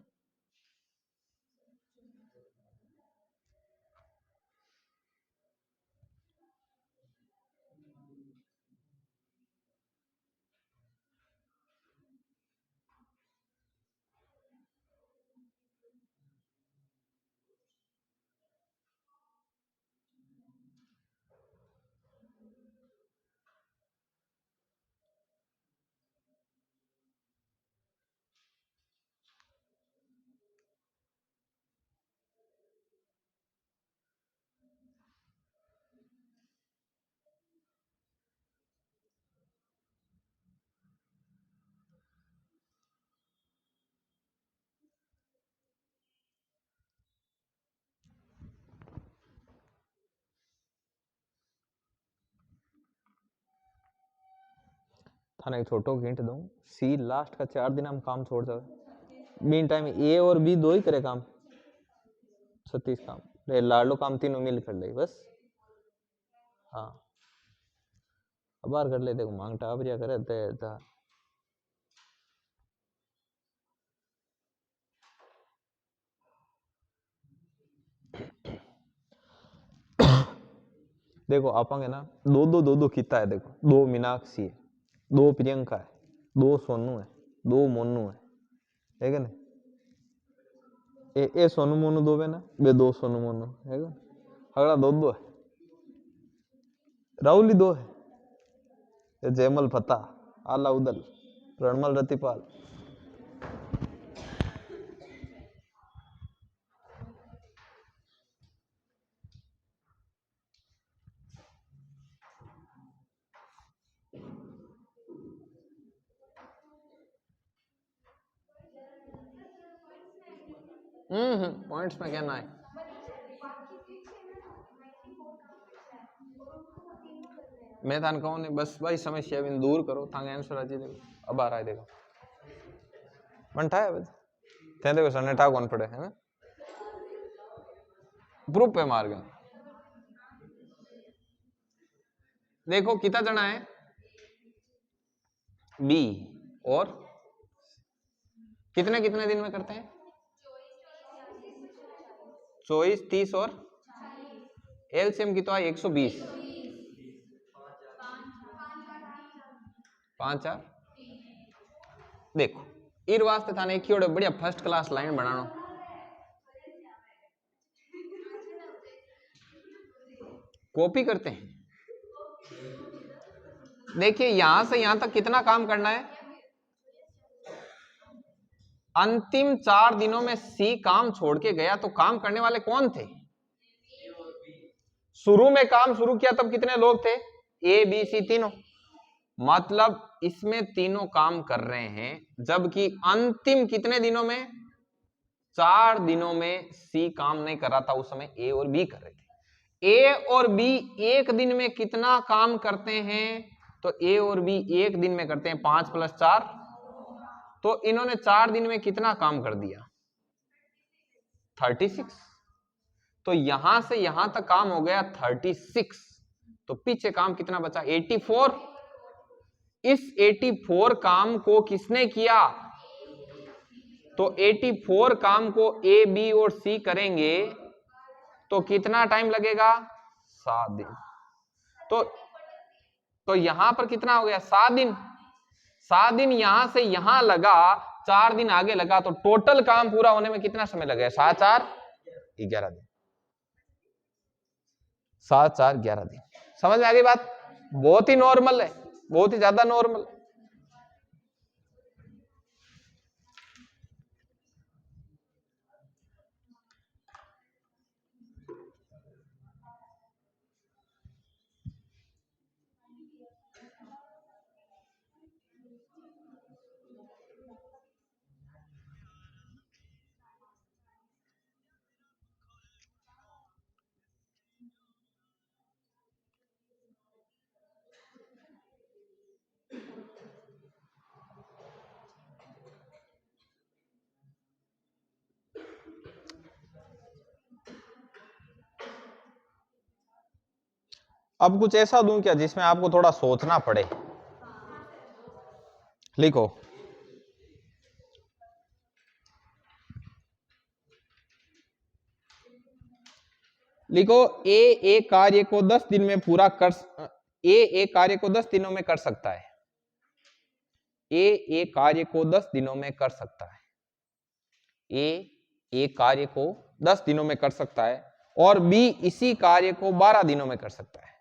थाने एक छोटो हिंट दूं, सी लास्ट का 4 दिन हम काम छोड़ जावे। मीन टाइम ए और बी दो ही करे काम, 36 काम रे लाडलो काम तीनों मिल कर ले बस। हाँ अबार कर ले, देखो मांग टाबरिया करे ते देखो आपांगे ना दो किता है, देखो 2 मीनाक्षी है, 2 प्रियंका है, 2 सोनू है, 2 मोनू है कि नहीं? ए सोनू मोनू दो है ना, बे 2 सोनू मोनू है कि अगला 2 है, राहुल 2 है, जयमल फता, आला उदल, रणमल रतिपाल। पॉइंट्स में कहना है मैं थान कहूँ नहीं, बस भाई समस्या भी दूर करो, थांगे आंसर आ जाए। देखो अब आ रहा है, देखो बनता है बस थे, देखो सर ने कौन पड़े है ना प्रूफ पे मार गया। देखो कितना जना है बी, और कितने कितने दिन में करते हैं? 24, 30 और एलसीएम की तो आई 120, 5 4। देखो इर वास्ते थाने एक बढ़िया फर्स्ट क्लास लाइन बनानो, कॉपी करते हैं। देखिए यहां से यहां तक कितना काम करना है? अंतिम 4 दिनों में सी काम छोड़ के गया, तो काम करने वाले कौन थे? शुरू में काम शुरू किया तब कितने लोग थे? ए बी सी तीनों, मतलब इसमें तीनों काम कर रहे हैं, जबकि अंतिम कितने दिनों में? 4 दिनों में सी काम नहीं कर रहा था, उस समय ए और बी कर रहे थे। ए और बी एक दिन में कितना काम करते हैं? तो ए और बी एक दिन में करते हैं 5 + 4, तो इन्होंने 4 दिन में कितना काम कर दिया? 36। तो यहां से यहां तक काम हो गया 36, तो पीछे काम कितना बचा? 84। इस 84 काम को किसने किया? तो 84 काम को ए बी और सी करेंगे तो कितना टाइम लगेगा? 7 दिन। तो यहां पर कितना हो गया? 7 दिन। 7 दिन यहां से यहां लगा, 4 दिन आगे लगा, तो टोटल काम पूरा होने में कितना समय लगेगा? 7 4 11 दिन। 7 4 11 दिन। समझ में आ गई बात? बहुत ही नॉर्मल है, बहुत ही ज्यादा नॉर्मल। अब कुछ ऐसा दूं क्या जिसमें आपको थोड़ा सोचना पड़े? लिखो लिखो ए कार्य को 10 दिन में पूरा कर, ए कार्य को 10 दिनों में कर सकता है। ए कार्य को 10 दिनों में कर सकता है। ए कार्य को 10 दिनों में कर सकता है, और बी इसी कार्य को 12 दिनों में कर सकता है।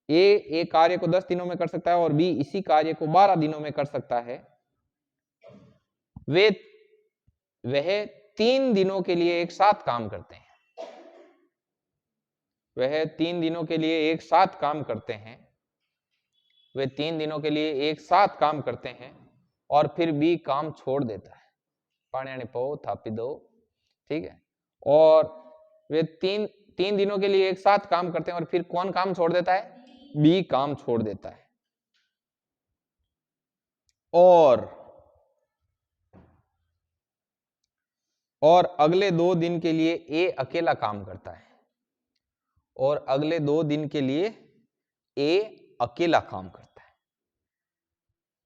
ए कार्य को 10 दिनों में कर सकता है और बी इसी कार्य को 12 दिनों में कर सकता है। वह 3 दिनों के लिए एक साथ काम करते हैं। वह 3 दिनों के लिए एक साथ काम करते हैं। वे 3 दिनों के लिए एक साथ काम करते हैं, और फिर बी काम छोड़ देता है। पानी पो थापी दो, ठीक है। और वे तीन दिनों के लिए एक साथ काम करते हैं, और फिर कौन काम छोड़ देता है? बी काम छोड़ देता है। और अगले 2 दिन के लिए ए अकेला काम करता है, और अगले 2 दिन के लिए ए अकेला काम करता है।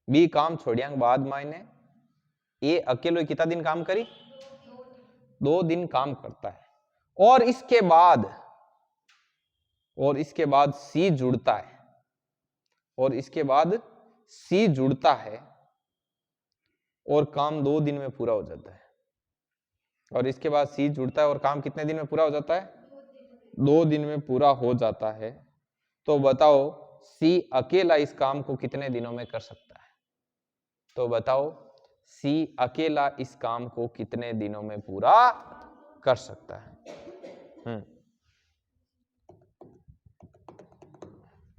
बी काम छोड़ियांग बाद मायने ए अकेलो कितना दिन काम करी, 2 दिन काम करता है, और इसके बाद सी जुड़ता है, और इसके बाद सी जुड़ता है और काम 2 दिन में पूरा हो जाता है, और इसके बाद सी जुड़ता है और काम कितने दिन में पूरा हो जाता है, 2 दिन में पूरा हो जाता है। तो बताओ सी अकेला इस काम को कितने दिनों में कर सकता है, तो बताओ सी अकेला इस काम को कितने दिनों में पूरा कर सकता है।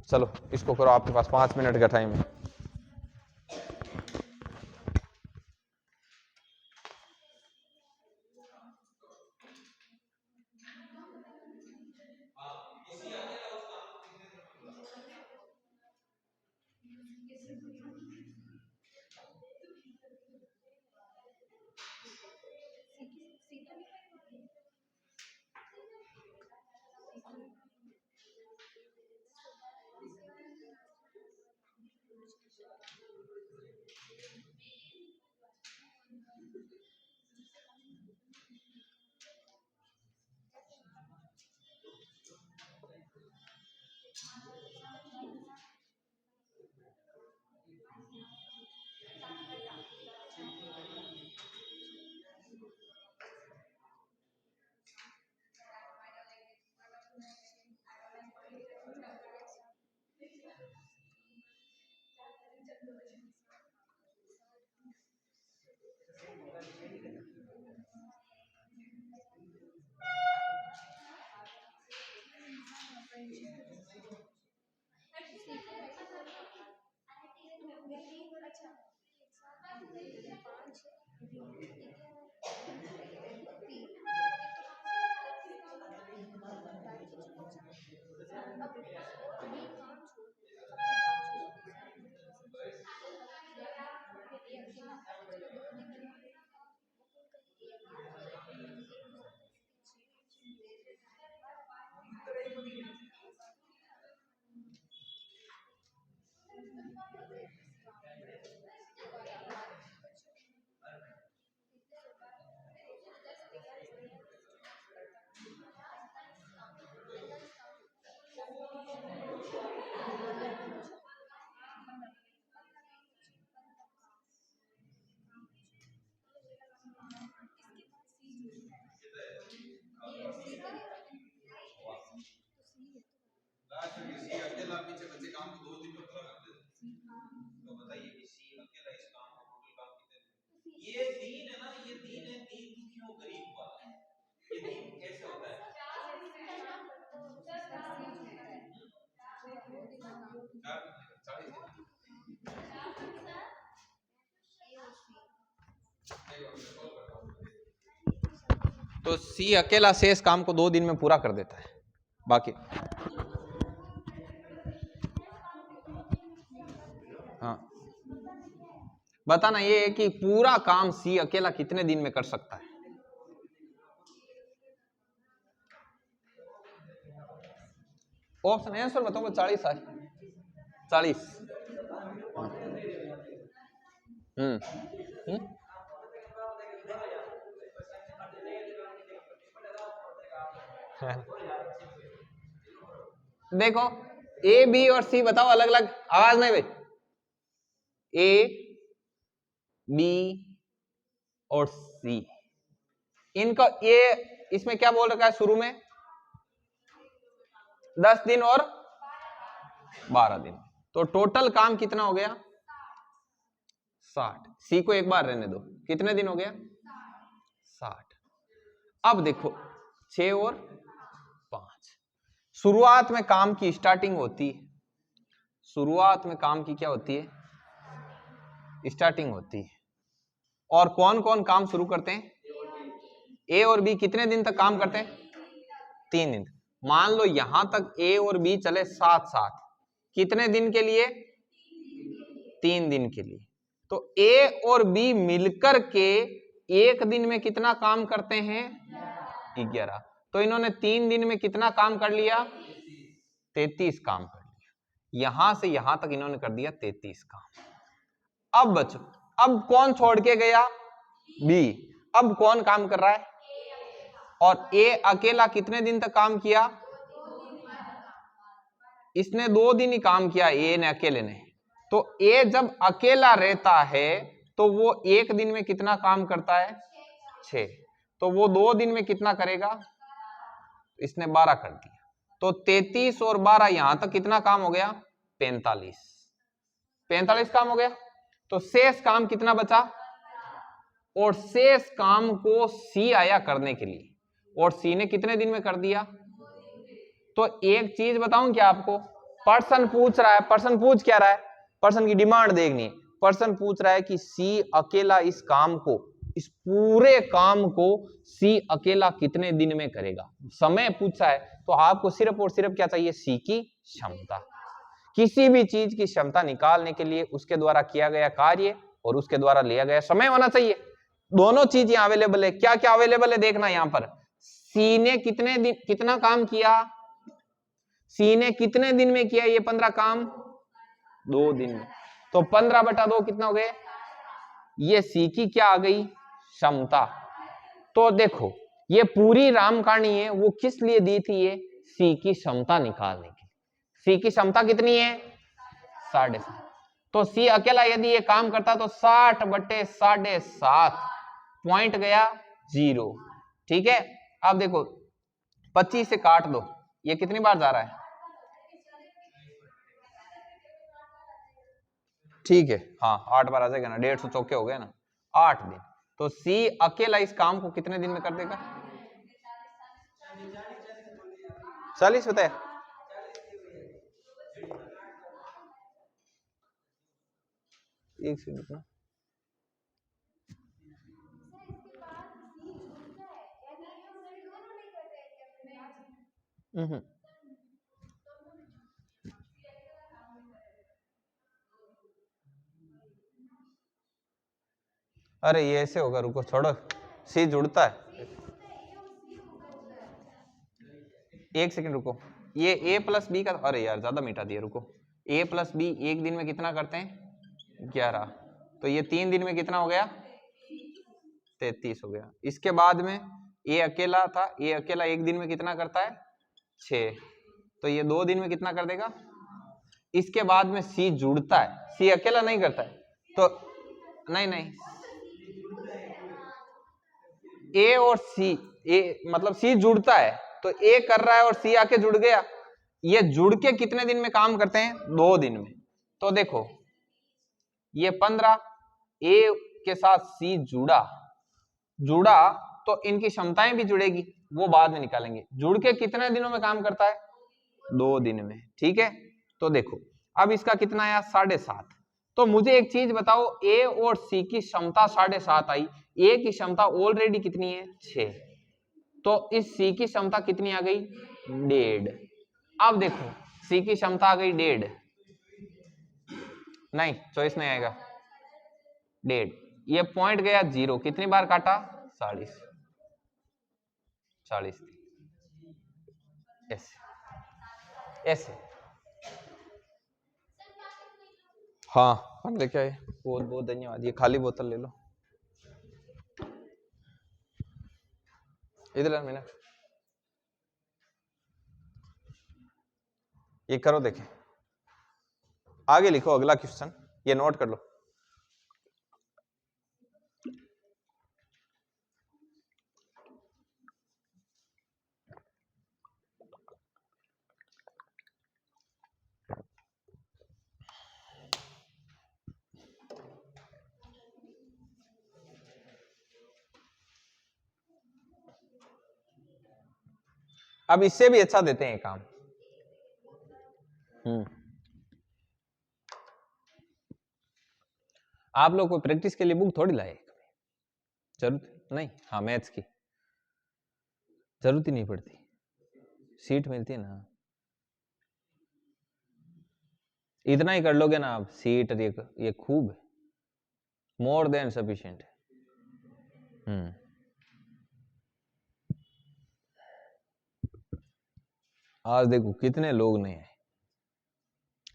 चलो इसको करो, आपके पास 5 मिनट का टाइम है। अकेला पीछे बच्चे काम को 2 दिन में पूरा कर देते, तो बताइए कि सी अकेला इस काम को टोटल काम कितने दिन, ये दिन है ना, ये दिन है दीन दुखियों गरीब वाला, ये दिन कैसे होता है, तो सी अकेला शेष काम को 2 दिन में पूरा कर देता है। बाकी हाँ बताना ये है कि पूरा काम सी अकेला कितने दिन में कर सकता है। ऑप्शन आंसर बताओ, 40 है, 40। देखो ए बी और सी बताओ अलग अलग, आवाज नहीं भाई, ए बी और सी, इनका ये इसमें क्या बोल रखा है शुरू में, 10 दिन और 12 दिन, तो टोटल काम कितना हो गया, 60। सी को एक बार रहने दो, कितने दिन हो गया, 60। अब देखो 6 और 5, शुरुआत में काम की स्टार्टिंग होती है, शुरुआत में काम की क्या होती है, स्टार्टिंग होती है, और कौन कौन काम शुरू करते हैं, ए और बी कितने दिन तक काम करते हैं, 3 दिन। मान लो यहां तक ए और बी चले साथ साथ, कितने दिन के लिए, 3 दिन के लिए, तो ए और बी मिलकर के एक दिन में कितना काम करते हैं? 11। तो इन्होंने 3 दिन में कितना काम कर लिया? 33 काम कर लिया। यहां से यहां तक इन्होंने कर दिया 33 काम। अब बच्चों, अब कौन छोड़ के गया? बी। अब कौन काम कर रहा है? और ए अकेला कितने दिन तक काम किया? इसने 2 दिन ही काम किया, ए ने, अकेले ने। तो ए जब अकेला रहता है तो वो एक दिन में कितना काम करता है? 6। तो वो 2 दिन में कितना करेगा? इसने 12 कर दिया। तो 33 और 12 यहां तक कितना काम हो गया? 45। 45 काम हो गया। तो शेष काम कितना बचा? और शेष काम को सी आया करने के लिए, और सी ने कितने दिन में कर दिया? तो एक चीज बताऊं क्या आपको? पर्सन पूछ रहा है, पर्सन पूछ क्या रहा है? पर्सन की डिमांड देखनी है। पर्सन पूछ रहा है कि सी अकेला इस काम को, इस पूरे काम को सी अकेला कितने दिन में करेगा? समय पूछा है, तो आपको सिर्फ और सिर्फ क्या चाहिए? सी की क्षमता। किसी भी चीज की क्षमता निकालने के लिए उसके द्वारा किया गया कार्य और उसके द्वारा लिया गया समय होना चाहिए। दोनों चीज यहां अवेलेबल है। क्या क्या अवेलेबल है देखना यहां पर। सी ने कितने दिन, कितना काम किया? सी ने कितने दिन में किया ये 15 काम? 2 दिन में। तो 15/2 कितना हो गए? ये सी की क्या आ गई? क्षमता। तो देखो, ये पूरी राम कहानी है वो किस लिए दी थी? ये सी की क्षमता निकालने की। सी की क्षमता कितनी है? 7.5। तो सी अकेला यदि ये काम करता तो 60/7.5 पॉइंट गया 0। ठीक है। अब देखो 25 से काट दो, ये कितनी बार जा रहा है? ठीक है, हाँ 8 बार आ जाएगा ना, 150 चौके हो गए ना, 8 दिन। तो सी अकेला इस काम को कितने दिन में कर देगा? 40 बताया। एक सेकंड ना। अरे ये ऐसे होगा, रुको छोड़ो, सी जुड़ता है। एक सेकंड रुको, ये ए प्लस बी का, अरे यार ज्यादा मिटा दिया, रुको। ए प्लस बी एक दिन में कितना करते हैं? 11। तो ये 3 दिन में कितना हो गया? 33 हो गया। इसके बाद में ए अकेला था, ए अकेला एक दिन में कितना करता है? 6। तो ये 2 दिन में कितना कर देगा? इसके बाद में सी जुड़ता है, सी अकेला नहीं करता है। तो नहीं नहीं, ए और सी, ए मतलब सी जुड़ता है, तो ए कर रहा है और सी आके जुड़ गया। ये जुड़ के कितने दिन में काम करते हैं? 2 दिन में। तो देखो ये 15, ए के साथ सी जुड़ा, जुड़ा तो इनकी क्षमताएं भी जुड़ेगी, वो बाद में निकालेंगे। जुड़ के कितने दिनों में काम करता है? 2 दिन में। ठीक है। तो देखो अब इसका कितना आया? 7.5। तो मुझे एक चीज बताओ, ए और सी की क्षमता 7.5 आई, ए की क्षमता ऑलरेडी कितनी है? 6। तो इस सी की क्षमता कितनी आ गई? 1.5। अब देखो सी की क्षमता आ गई 1.5, नहीं चॉइस नहीं आएगा, 1.5। ये पॉइंट गया 0, कितनी बार काटा? 40। 40 ऐसे ऐसे। हाँ हम लेके आए, बहुत बहुत धन्यवाद। ये खाली बोतल ले लो, इधर मैंने ये करो, देखें आगे लिखो अगला क्वेश्चन, ये नोट कर लो। अब इससे भी अच्छा देते हैं काम। आप लोग को प्रैक्टिस के लिए बुक थोड़ी लाए, जरूरत नहीं। हाँ मैथ्स की जरूरत ही नहीं पड़ती, सीट मिलती है ना, इतना ही कर लोगे ना आप, सीट ये खूब है। More than sufficient. आज देखो कितने लोग नहीं है,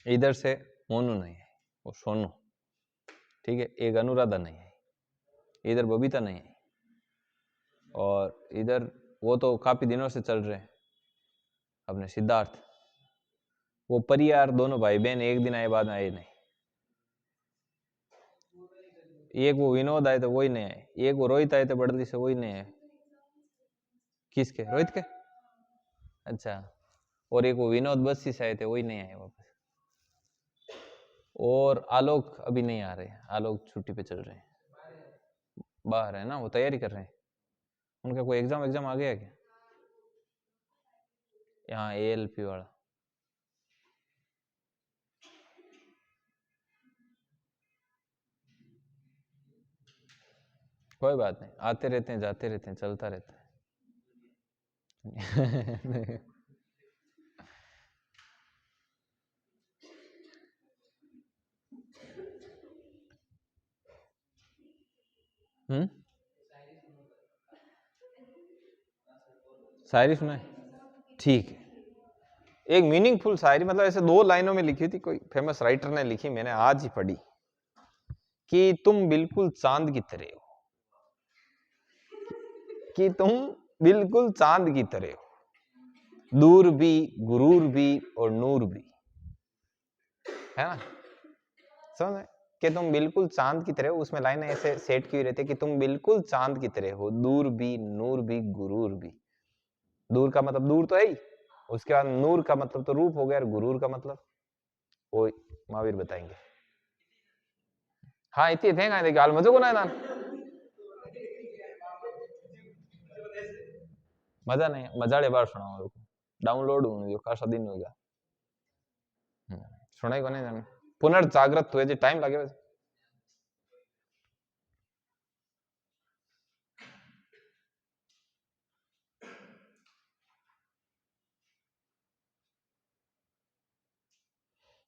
इधर से मोनू नहीं है और सोनू, ठीक है, एक अनुराधा नहीं है, इधर बबीता नहीं है, और इधर वो तो काफी दिनों से चल रहे हैं अपने सिद्धार्थ, वो परियार दोनों भाई बहन एक दिन आए बाद आए नहीं, एक वो विनोद आए थे वही नहीं आए, एक वो रोहित आए थे बड़ली से वही नहीं आए। किसके? रोहित के? अच्छा, और एक वो विनोद बस्सी से आए थे वही नहीं आए वापस, और आलोक अभी नहीं आ रहे, आलोक छुट्टी पे चल रहे हैं, बाहर है ना, वो तैयारी कर रहे हैं, उनका कोई एग्जाम आ गया क्या? यहाँ ALP वाला। कोई बात नहीं, आते रहते हैं जाते रहते हैं, चलता रहता है। शायरी सुनाए? ठीक है, एक मीनिंगफुल शायरी, मतलब ऐसे 2 लाइनों में लिखी थी, कोई फेमस राइटर ने लिखी, मैंने आज ही पढ़ी, कि तुम बिल्कुल चांद की तरह हो, कि तुम बिल्कुल चांद की तरह हो, दूर भी, गुरूर भी और नूर भी, है ना, समझ? कि तुम बिल्कुल चांद की तरह हो, उसमें लाइन ऐसे सेट की रहती है कि तुम बिल्कुल चांद की तरह हो, दूर भी, नूर भी, गुरूर भी। दूर का मतलब दूर तो है ही, उसके बाद नूर का मतलब तो रूप हो गया, और गुरूर का मतलब वो महावीर बताएंगे। हाँ इतनी थे देखिए हाल मजे को ना दान मजा नहीं, मजाड़े बार सुनाओ को डाउनलोड होने जो खासा दिन हो गया, सुनाई को नहीं जाने, पुनर्जागृत हुए जी टाइम लगे वैसे।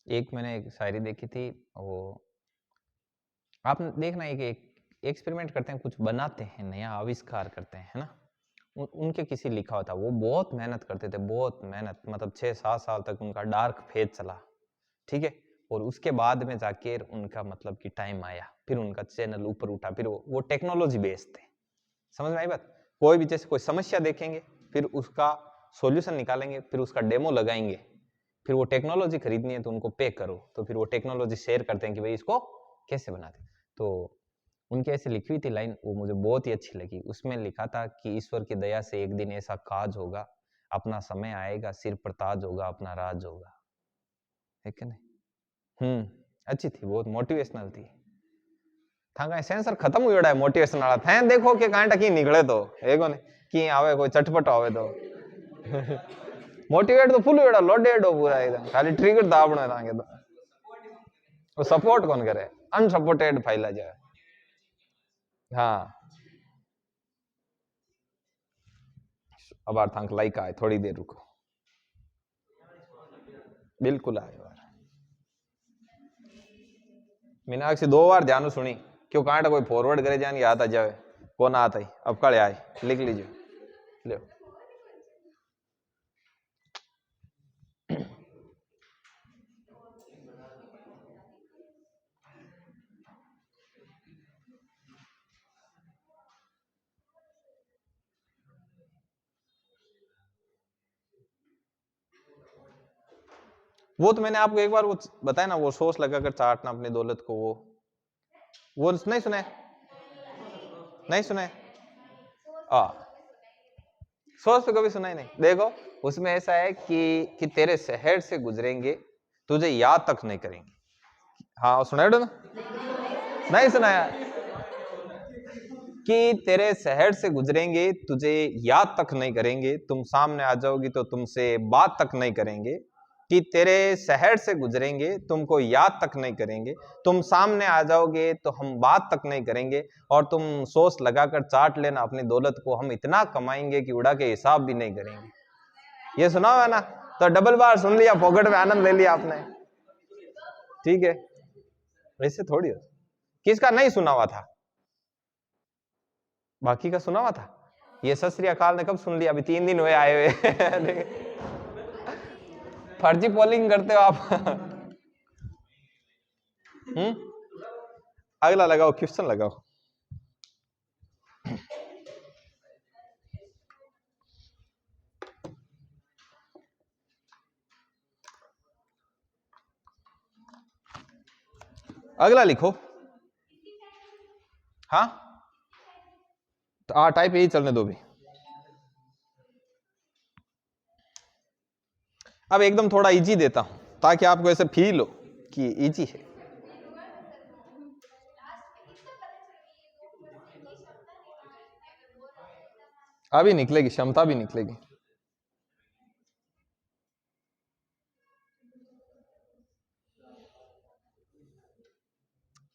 एक मैंने एक शायरी देखी थी, वो आप देखना है कि एक एक्सपेरिमेंट करते हैं, कुछ बनाते हैं, नया आविष्कार करते हैं, है ना, उनके किसी लिखा हुआ था, वो बहुत मेहनत करते थे, बहुत मेहनत, मतलब 6-7 साल तक उनका डार्क फेज चला, ठीक है, और उसके बाद में जाके उनका मतलब कि टाइम आया, फिर उनका चैनल ऊपर उठा, फिर वो टेक्नोलॉजी बेस्ड थे, समझ में आई बात? कोई भी जैसे कोई समस्या देखेंगे, फिर उसका सॉल्यूशन निकालेंगे, फिर उसका डेमो लगाएंगे, फिर वो टेक्नोलॉजी खरीदनी है तो उनको पे करो, तो फिर वो टेक्नोलॉजी शेयर करते हैं कि भाई इसको कैसे बनाते। तो उनकी ऐसे लिखी हुई थी लाइन, वो मुझे बहुत ही अच्छी लगी, उसमें लिखा था कि ईश्वर की दया से एक दिन ऐसा काज होगा, अपना समय आएगा, सिर पर ताज होगा, अपना राज होगा, है कि नहीं? अच्छी थी, बहुत मोटिवेशनल थी। था कहीं सेंसर खत्म हुई है मोटिवेशन वाला था, देखो कि कांटा की निकले तो एगो ने कि आवे कोई चटपट आवे तो मोटिवेट तो फुल हुआ लोडेड हो पूरा एकदम, खाली ट्रिगर दाबना ताके तो वो सपोर्ट कौन करे, अनसपोर्टेड फैला जाए। हाँ अब थांक लाइक आए, थोड़ी देर रुको, बिल्कुल आए बार मीनाक्षी 2 बार ध्यान सुनी, क्यों कांटा कोई फॉरवर्ड करे जान याद आ जाए, कौन आता ही अब कल आए, लिख लीजिए ले। वो तो मैंने आपको एक बार वो बताया ना, वो सॉस लगाकर चाटना अपनी दौलत को, वो नहीं सुने? नहीं सुने? सॉस पे कभी सुना ही नहीं। देखो उसमें ऐसा है कि तेरे शहर से गुजरेंगे, तुझे याद तक नहीं करेंगे। हाँ सुना ना? नहीं सुनाया कि तेरे शहर से गुजरेंगे, तुझे याद तक नहीं करेंगे, तुम सामने आ जाओगी तो तुमसे बात तक नहीं करेंगे, कि तेरे शहर से गुजरेंगे, तुमको याद तक नहीं करेंगे, तुम सामने आ जाओगे तो हम बात तक नहीं करेंगे, और तुम सोच लगाकर चाट लेना अपनी दौलत को, हम इतना कमाएंगे कि उड़ा के हिसाब भी नहीं करेंगे। ये सुना हुआ ना? तो डबल बार सुन लिया, पॉकेट में आनंद ले लिया आपने, ठीक है, वैसे थोड़ी हो। किसका नहीं सुना हुआ था? बाकी का सुना हुआ था। ये सत श्री अकाल ने कब सुन लिया? अभी 3 दिन हुए आए हुए। फर्जी पोलिंग करते हो आप। अगला लगाओ, क्वेश्चन लगाओ। अगला लिखो। हाँ टाइप यही चलने दो भी। अब एकदम थोड़ा इजी देता हूं ताकि आपको ऐसे फील हो कि इजी है। अभी निकलेगी, क्षमता भी निकलेगी।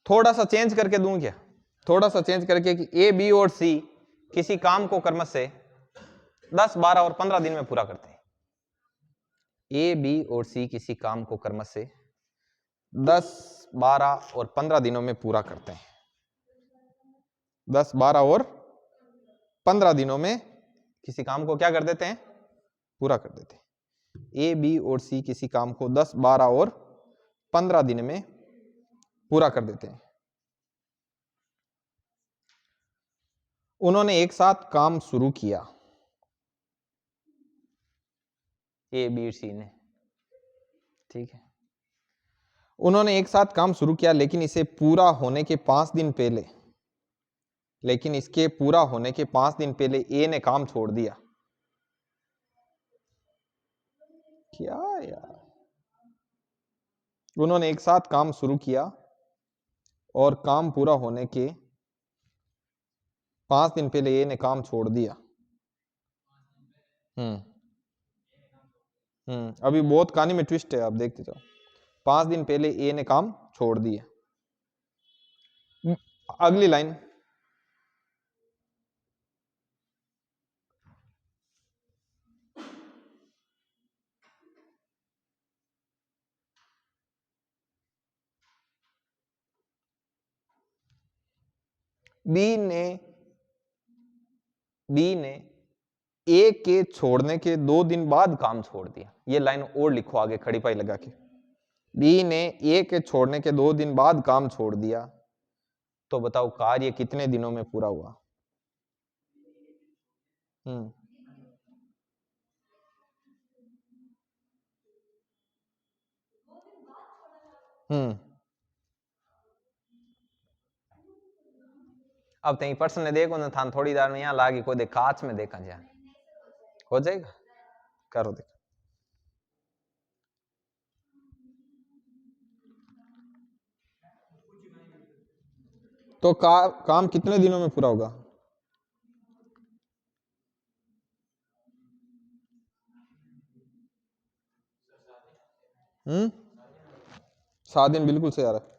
थोड़ा सा चेंज करके दूं क्या? थोड़ा सा चेंज करके कि ए, बी और सी किसी काम को क्रमश से 10, 12 और 15 दिन में पूरा करते हैं। ए, बी और सी किसी काम को क्रमश से 10, 12 और 15 दिनों में पूरा करते हैं। 10, 12 और 15 दिनों में किसी काम को क्या कर देते हैं? पूरा कर देते हैं। ए, बी और सी किसी काम को 10, 12 और 15 दिन में पूरा कर देते हैं। उन्होंने एक साथ काम शुरू किया, ए, बी, सी ने, ठीक है। उन्होंने एक साथ काम शुरू किया लेकिन इसके पूरा होने के 5 दिन पहले ए ने काम छोड़ दिया। क्या यार, उन्होंने एक साथ काम शुरू किया और काम पूरा होने के 5 दिन पहले ए ने काम छोड़ दिया। अभी बहुत कहानी में ट्विस्ट है, आप देखते जाओ। 5 दिन पहले ए ने काम छोड़ दिया। अगली लाइन, बी ने ए के छोड़ने के 2 दिन बाद काम छोड़ दिया। ये लाइन और लिखो आगे खड़ी पाई लगा के। बी ने ए के छोड़ने के 2 दिन बाद काम छोड़ दिया, तो बताओ कार्य कितने दिनों में पूरा हुआ? अब तई पर्सन ने देखो ना थान थोड़ी देर में यहाँ लागी कोई देख कांच में देखा जा हो जाएगा। करो देखो। तो काम कितने दिनों में पूरा होगा? हम्म 7 दिन बिल्कुल सही आ रहा है।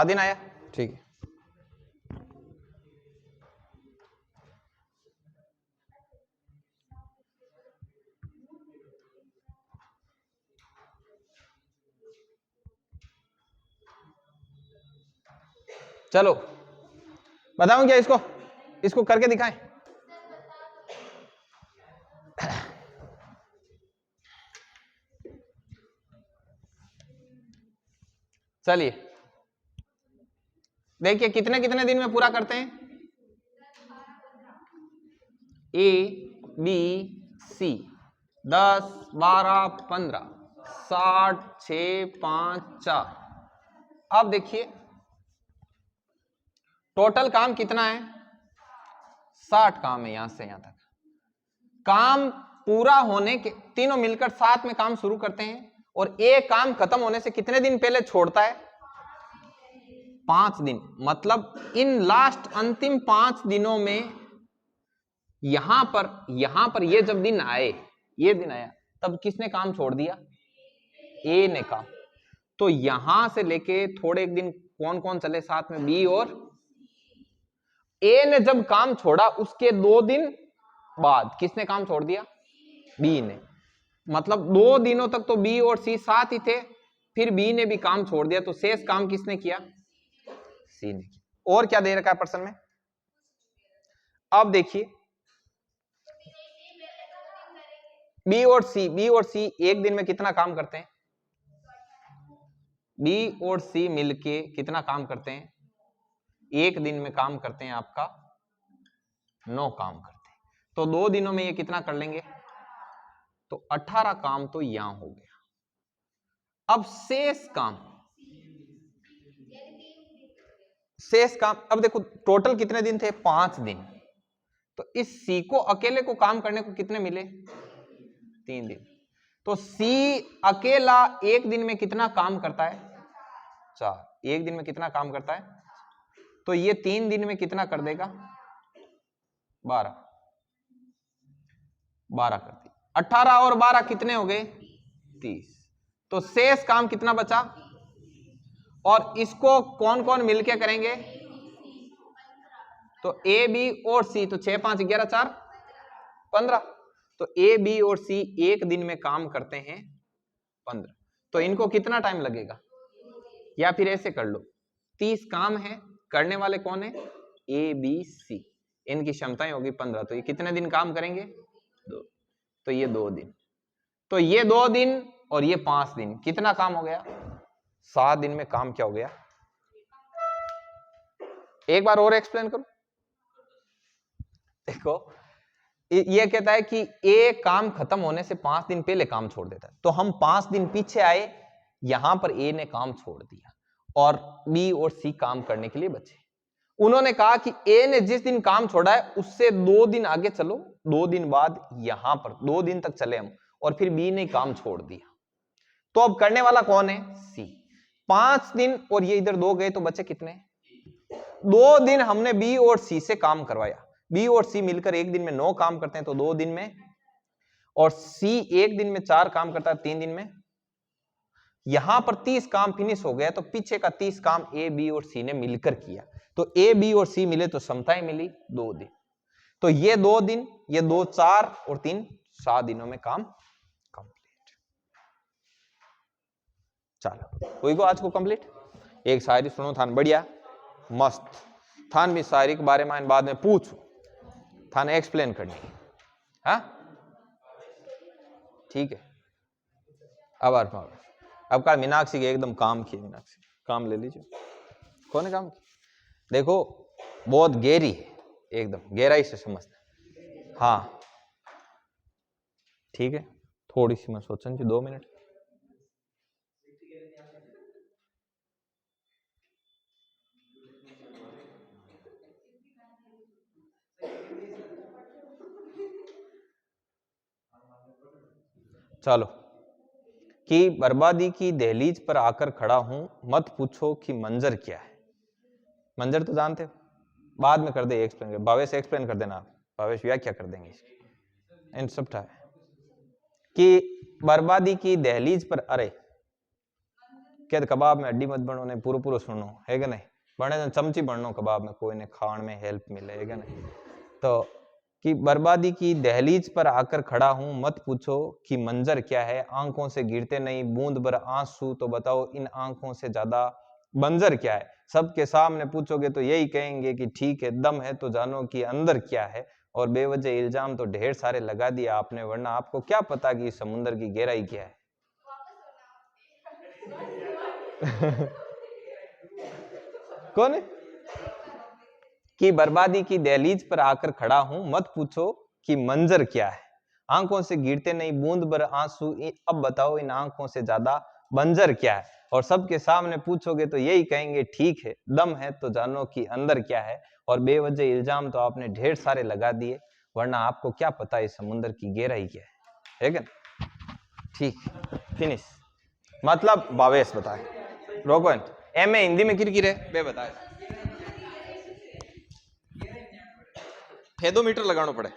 दिन आया, ठीक है। चलो बताऊं क्या इसको करके दिखाएं। चलिए देखिए कितने कितने दिन में पूरा करते हैं। A B C 10 12 15 60 6 5 4। अब देखिए टोटल काम कितना है, 60 काम है। यहां से यहां तक काम पूरा होने के तीनों मिलकर साथ में काम शुरू करते हैं और एक काम खत्म होने से कितने दिन पहले छोड़ता है, 5 दिन। मतलब इन लास्ट अंतिम 5 दिनों में यहां पर ये जब दिन आए, ये दिन आया, तब किसने काम छोड़ दिया, ए ने काम। तो यहां से लेके थोड़े एक दिन कौन कौन चले साथ में, बी और ए ने जब काम छोड़ा उसके 2 दिन बाद किसने काम छोड़ दिया, बी ने। मतलब 2 दिनों तक तो बी और सी साथ ही थे, फिर बी ने भी काम छोड़ दिया, तो शेष काम किसने किया, सी ने किया। और क्या दे रखा है प्रश्न में, अब देखिए बी और सी एक दिन में कितना काम करते हैं, बी और सी मिलके कितना काम करते हैं, एक दिन में काम करते हैं आपका 9 काम करते हैं। तो 2 दिनों में ये कितना कर लेंगे, तो 18 काम तो यहां हो गया। अब शेष काम अब देखो टोटल कितने दिन थे, 5 दिन। तो इस सी को अकेले को काम करने को कितने मिले, 3 दिन। तो सी अकेला एक दिन में कितना काम करता है, 4। एक दिन में कितना काम करता है, तो ये 3 दिन में कितना कर देगा, 12 कर दी। 18 और 12 कितने हो गए, 30। तो शेष काम कितना बचा, और इसको कौन कौन मिलके करेंगे, तो ए बी और सी। तो 6 5 11 4 15। तो ए बी और सी एक दिन में काम करते हैं 15। तो इनको कितना टाइम लगेगा, या फिर ऐसे कर लो 30 काम है, करने वाले कौन है, ए बी सी, इनकी क्षमताएं होगी 15। तो ये कितने दिन काम करेंगे, 2। तो ये 2 दिन, तो ये 2 दिन और ये 5 दिन, कितना काम हो गया, 7 दिन में काम क्या हो गया। एक बार और एक्सप्लेन करो। देखो ये कहता है कि ए काम खत्म होने से 5 दिन पहले काम छोड़ देता है, तो हम 5 दिन पीछे आए, यहां पर ए ने काम छोड़ दिया और बी और सी काम करने के लिए बचे। उन्होंने कहा कि ए ने जिस दिन काम छोड़ा है उससे 2 दिन आगे चलो, 2 दिन बाद यहां पर 2 दिन तक चले हम, और फिर बी ने काम छोड़ दिया। तो अब करने वाला कौन है, सी। 5 दिन और ये इधर 2 गए तो बचे कितने, 2 दिन हमने बी और सी से काम करवाया। बी और सी मिलकर एक दिन में 9 काम करते हैं, तो 2 दिन में, और सी एक दिन में 4 काम करता है 3 दिन में। यहां पर 30 काम फिनिश हो गया, तो पीछे का 30 काम ए बी और सी ने मिलकर किया। तो ए बी और सी मिले तो क्षमताएं मिली 2 दिन। तो ये 2 दिन, ये 2 4 और 3 7 दिनों में काम कंप्लीट। चलो हुई को आज को कंप्लीट। एक शायरी सुनो थान बढ़िया मस्त, थान भी शायरी के बारे में बाद में पूछो, थाने एक्सप्लेन करनी, हाँ ठीक है। अब का मीनाक्षी के एकदम काम किए, मीनाक्षी काम ले लीजिए। कौन है काम की, देखो बहुत गहरी है, एकदम गहराई से समझना, हाँ ठीक है। थोड़ी सी मैं सोचन जी 2 मिनट। चलो, कि बर्बादी की दहलीज पर आकर खड़ा हूं, मत पूछो कि मंजर क्या है। मंजर तो जानते हो, बाद में कर दे एक्सप्लेन, भावेश एक्सप्लेन कर देना, भावेश व्याख्या कर देंगे इसकी। इन सब था कि बर्बादी की दहलीज पर, अरे क्या कबाब में हड्डी मत बनो ने पूरा पूरा सुनो है कि नहीं, बने चमची बननो कबाब में, कोई ने खाण में हेल्प मिले है कि नहीं। तो कि बर्बादी की दहलीज पर आकर खड़ा हूं, मत पूछो कि मंजर क्या है। आंखों से गिरते नहीं बूंद भर आंसू, तो बताओ इन आंखों से ज्यादा बंजर क्या है। सबके सामने पूछोगे तो यही कहेंगे कि ठीक है, दम है तो जानो कि अंदर क्या है। और बेवजह इल्जाम तो ढेर सारे लगा दिया आपने, वरना आपको क्या पता कि समुद्र की गहराई क्या है। कौन है, कि बर्बादी की दहलीज पर आकर खड़ा हूं, मत पूछो कि मंजर क्या है। आंखों से गिरते नहीं बूंद भर आंसू, अब बताओ इन आंखों से ज्यादा बंजर क्या है। और सबके सामने पूछोगे तो यही कहेंगे ठीक है, दम है तो जानो कि अंदर क्या है। और बेवजह इल्जाम तो आपने ढेर सारे लगा दिए, वरना आपको क्या पता इस समुद्र की गहराई क्या है क्या? ठीक, फिनिश। मतलब भावेश बताए रोको एम ए हिंदी में किरकिर है बे बताए फेदोमीटर लगाना पड़े